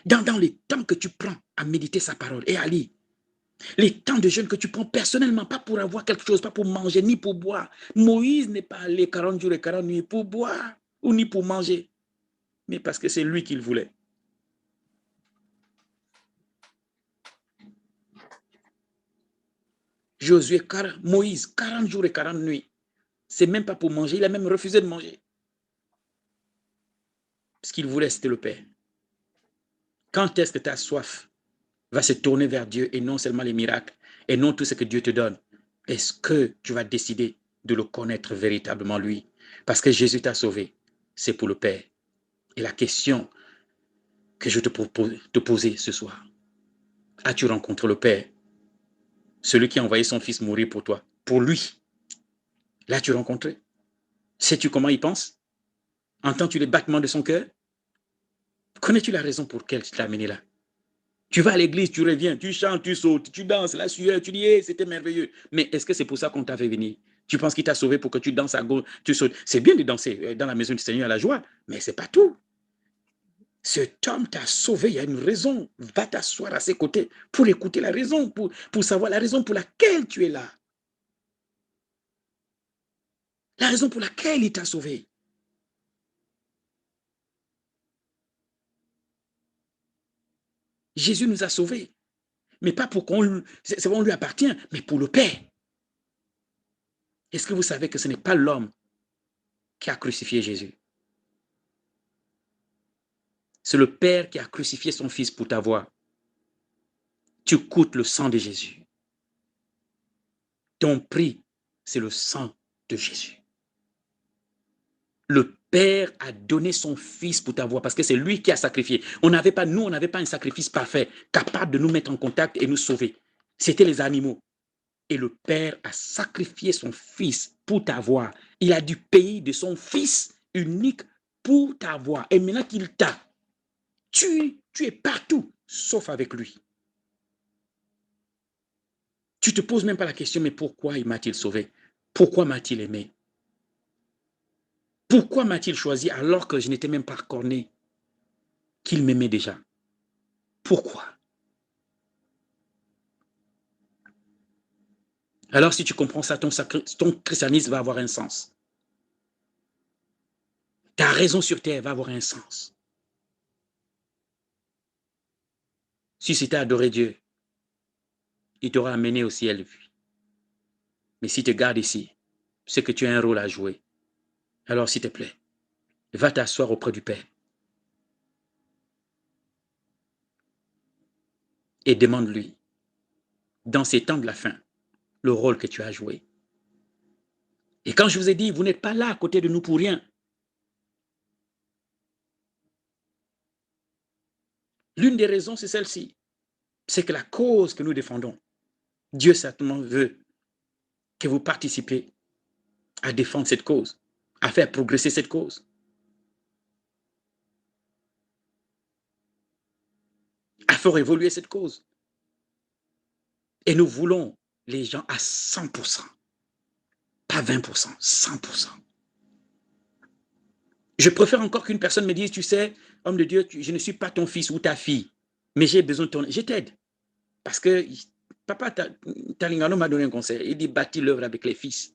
Dans les temps que tu prends à méditer sa parole et à lire. Les temps de jeûne que tu prends personnellement, pas pour avoir quelque chose, pas pour manger, ni pour boire. Moïse n'est pas allé 40 jours et 40 nuits pour boire ou ni pour manger, mais parce que c'est lui qu'il voulait. Josué, Moïse, 40 jours et 40 nuits. C'est même pas pour manger, il a même refusé de manger. Ce qu'il voulait, c'était le Père. Quand est-ce que ta soif va se tourner vers Dieu et non seulement les miracles et non tout ce que Dieu te donne? Est-ce que tu vas décider de le connaître véritablement lui? Parce que Jésus t'a sauvé, c'est pour le Père. Et la question que je te propose de poser ce soir, as-tu rencontré le Père? Celui qui a envoyé son fils mourir pour toi, pour lui. L'as-tu rencontré? Sais-tu comment il pense? Entends-tu les battements de son cœur? Connais-tu la raison pour laquelle tu t'es amené là? Tu vas à l'église, tu reviens, tu chantes, tu sautes, tu danses, la sueur, tu dis, hey, c'était merveilleux. Mais est-ce que c'est pour ça qu'on t'a fait venir? Tu penses qu'il t'a sauvé pour que tu danses à gauche, tu sautes. C'est bien de danser dans la maison du Seigneur à la joie, mais c'est pas tout. Cet homme t'a sauvé, il y a une raison. Va t'asseoir à ses côtés pour écouter la raison, pour savoir la raison pour laquelle tu es là. La raison pour laquelle il t'a sauvé. Jésus nous a sauvés. Mais pas pour qu'on lui appartient, mais pour le Père. Est-ce que vous savez que ce n'est pas l'homme qui a crucifié Jésus? C'est le Père qui a crucifié son Fils pour t'avoir. Tu coûtes le sang de Jésus. Ton prix, c'est le sang de Jésus. Le Père a donné son Fils pour t'avoir parce que c'est lui qui a sacrifié. On n'avait pas un sacrifice parfait, capable de nous mettre en contact et nous sauver. C'était les animaux. Et le Père a sacrifié son Fils pour t'avoir. Il a dû payer de son Fils unique pour t'avoir. Et maintenant qu'il t'a, tu es partout, sauf avec lui. Tu ne te poses même pas la question, mais pourquoi il m'a-t-il sauvé? Pourquoi m'a-t-il aimé? Pourquoi m'a-t-il choisi alors que je n'étais même pas encore né? Qu'il m'aimait déjà. Pourquoi? Alors si tu comprends ça, ton christianisme va avoir un sens. Ta raison sur terre va avoir un sens. Si c'était adorer Dieu, il t'aura amené au ciel. Mais si tu te gardes ici, c'est que tu as un rôle à jouer. Alors s'il te plaît, va t'asseoir auprès du Père. Et demande-lui, dans ces temps de la fin, le rôle que tu as joué. Et quand je vous ai dit, vous n'êtes pas là à côté de nous pour rien. L'une des raisons, c'est celle-ci. C'est que la cause que nous défendons, Dieu certainement veut que vous participiez à défendre cette cause, à faire progresser cette cause. À faire évoluer cette cause. Et nous voulons les gens à 100%. Pas 20%, 100%. Je préfère encore qu'une personne me dise, tu sais, homme de Dieu, je ne suis pas ton fils ou ta fille, mais j'ai besoin de ton... Je t'aide. Parce que papa Talingano m'a donné un conseil. Il dit, bâtis l'œuvre avec les fils.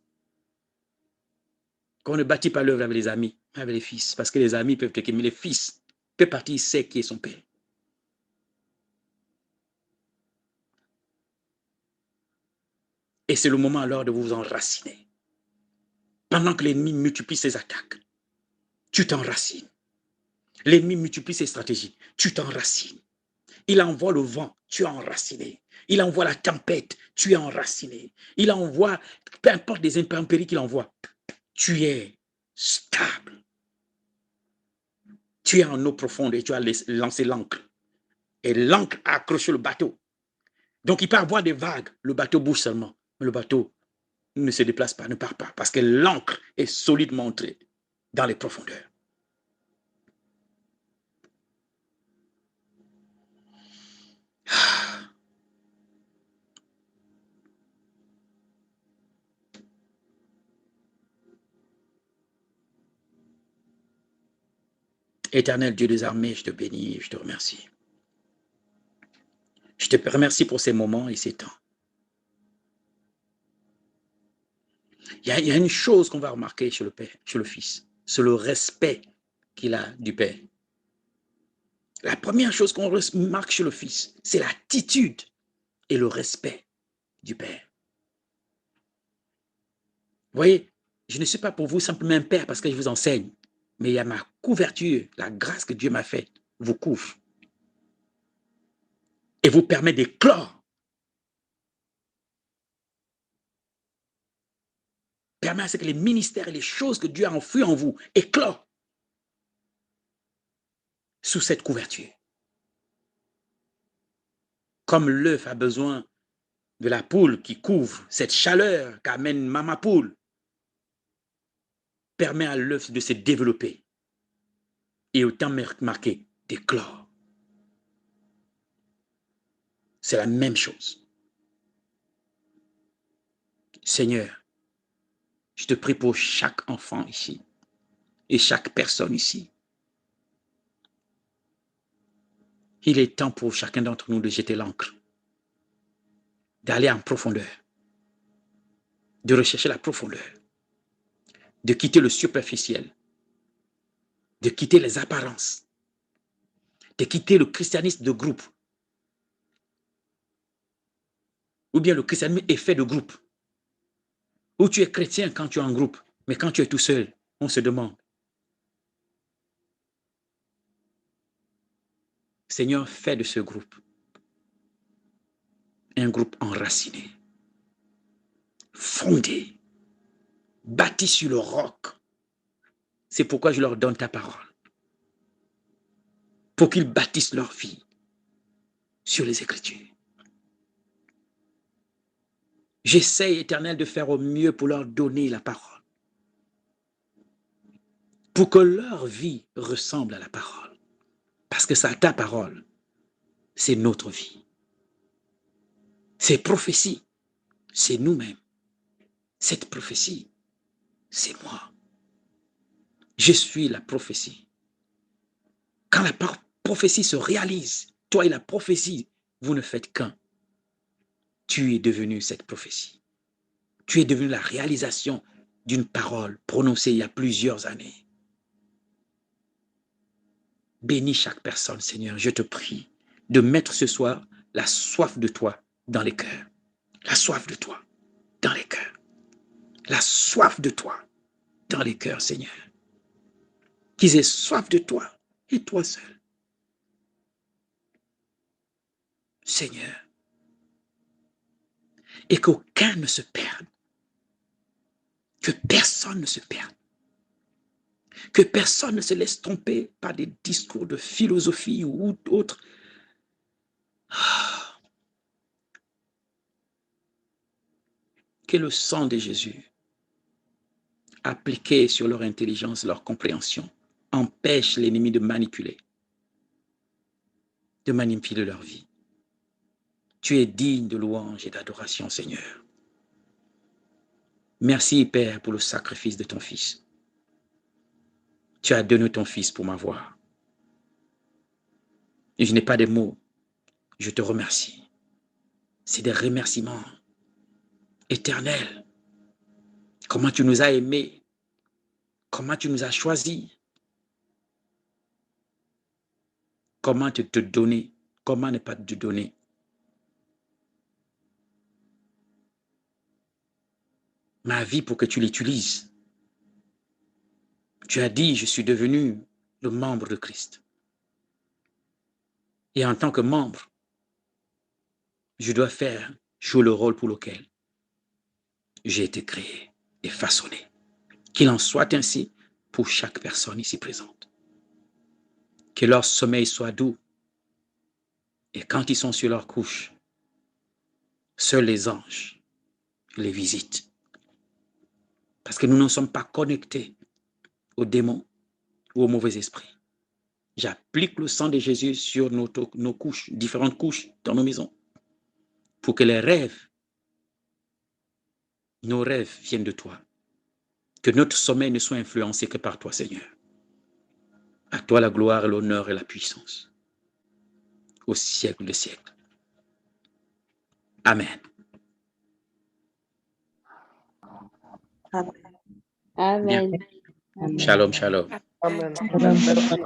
Qu'on ne bâtit pas l'œuvre avec les amis, mais avec les fils. Parce que les amis peuvent te quitter, mais les fils peuvent partir, il sait qui est son père. Et c'est le moment alors de vous enraciner. Pendant que l'ennemi multiplie ses attaques, tu t'enracines. L'ennemi multiplie ses stratégies, tu t'enracines. Il envoie le vent, tu es enraciné. Il envoie la tempête, tu es enraciné. Il envoie, peu importe les intempéries qu'il envoie, tu es stable. Tu es en eau profonde et tu as lancé l'ancre. Et l'ancre a accroché le bateau. Donc il peut avoir des vagues, le bateau bouge seulement. Mais le bateau ne se déplace pas, ne part pas, parce que l'ancre est solidement entrée dans les profondeurs. Éternel Dieu des armées, je te bénis et je te remercie. Je te remercie pour ces moments et ces temps. Il y a une chose qu'on va remarquer chez le Père, chez le Fils, c'est le respect qu'il a du Père. La première chose qu'on remarque chez le Fils, c'est l'attitude et le respect du Père. Vous voyez, je ne suis pas pour vous simplement un Père parce que je vous enseigne, mais il y a ma couverture, la grâce que Dieu m'a faite, vous couvre et vous permet d'éclore. Permet à ce que les ministères et les choses que Dieu a enfouies en vous éclorent sous cette couverture. Comme l'œuf a besoin de la poule qui couvre, cette chaleur qu'amène maman poule permet à l'œuf de se développer et au temps marqué d'éclore. C'est la même chose. Seigneur, je te prie pour chaque enfant ici et chaque personne ici. Il est temps pour chacun d'entre nous de jeter l'encre, d'aller en profondeur, de rechercher la profondeur, de quitter le superficiel, de quitter les apparences, de quitter le christianisme de groupe, ou bien le christianisme effet de groupe, où tu es chrétien quand tu es en groupe, mais quand tu es tout seul, on se demande. Seigneur, fais de ce groupe un groupe enraciné, fondé, bâti sur le roc. C'est pourquoi je leur donne ta parole, pour qu'ils bâtissent leur vie sur les Écritures. J'essaie, Éternel, de faire au mieux pour leur donner la parole, pour que leur vie ressemble à la parole. Parce que ça, ta parole, c'est notre vie. Ces prophéties, c'est nous-mêmes. Cette prophétie, c'est moi. Je suis la prophétie. Quand la prophétie se réalise, toi et la prophétie, vous ne faites qu'un. Tu es devenu cette prophétie. Tu es devenu la réalisation d'une parole prononcée il y a plusieurs années. Bénis chaque personne, Seigneur, je te prie de mettre ce soir la soif de toi dans les cœurs. La soif de toi dans les cœurs. La soif de toi dans les cœurs, Seigneur. Qu'ils aient soif de toi et toi seul. Seigneur, et qu'aucun ne se perde. Que personne ne se perde. Que personne ne se laisse tromper par des discours de philosophie ou autres. Que le sang de Jésus, appliqué sur leur intelligence, leur compréhension, empêche l'ennemi de manipuler leur vie. Tu es digne de louange et d'adoration, Seigneur. Merci, Père, pour le sacrifice de ton Fils. Tu as donné ton Fils pour m'avoir. Et je n'ai pas de mots. Je te remercie. C'est des remerciements éternels. Comment tu nous as aimés. Comment tu nous as choisis. Comment te donner. Comment ne pas te donner. ma vie pour que tu l'utilises. Tu as dit, je suis devenu le membre de Christ. Et en tant que membre, je dois jouer le rôle pour lequel j'ai été créé et façonné. Qu'il en soit ainsi pour chaque personne ici présente. Que leur sommeil soit doux. Et quand ils sont sur leur couche, seuls les anges les visitent. Parce que nous ne sommes pas connectés aux démons ou aux mauvais esprits. J'applique le sang de Jésus sur nos couches, différentes couches dans nos maisons, pour que nos rêves viennent de toi. Que notre sommeil ne soit influencé que par toi, Seigneur. À toi la gloire, l'honneur et la puissance. Au siècle des siècles. Amen. Amen. Bien. Shalom, shalom. Amen. Amen. Merci.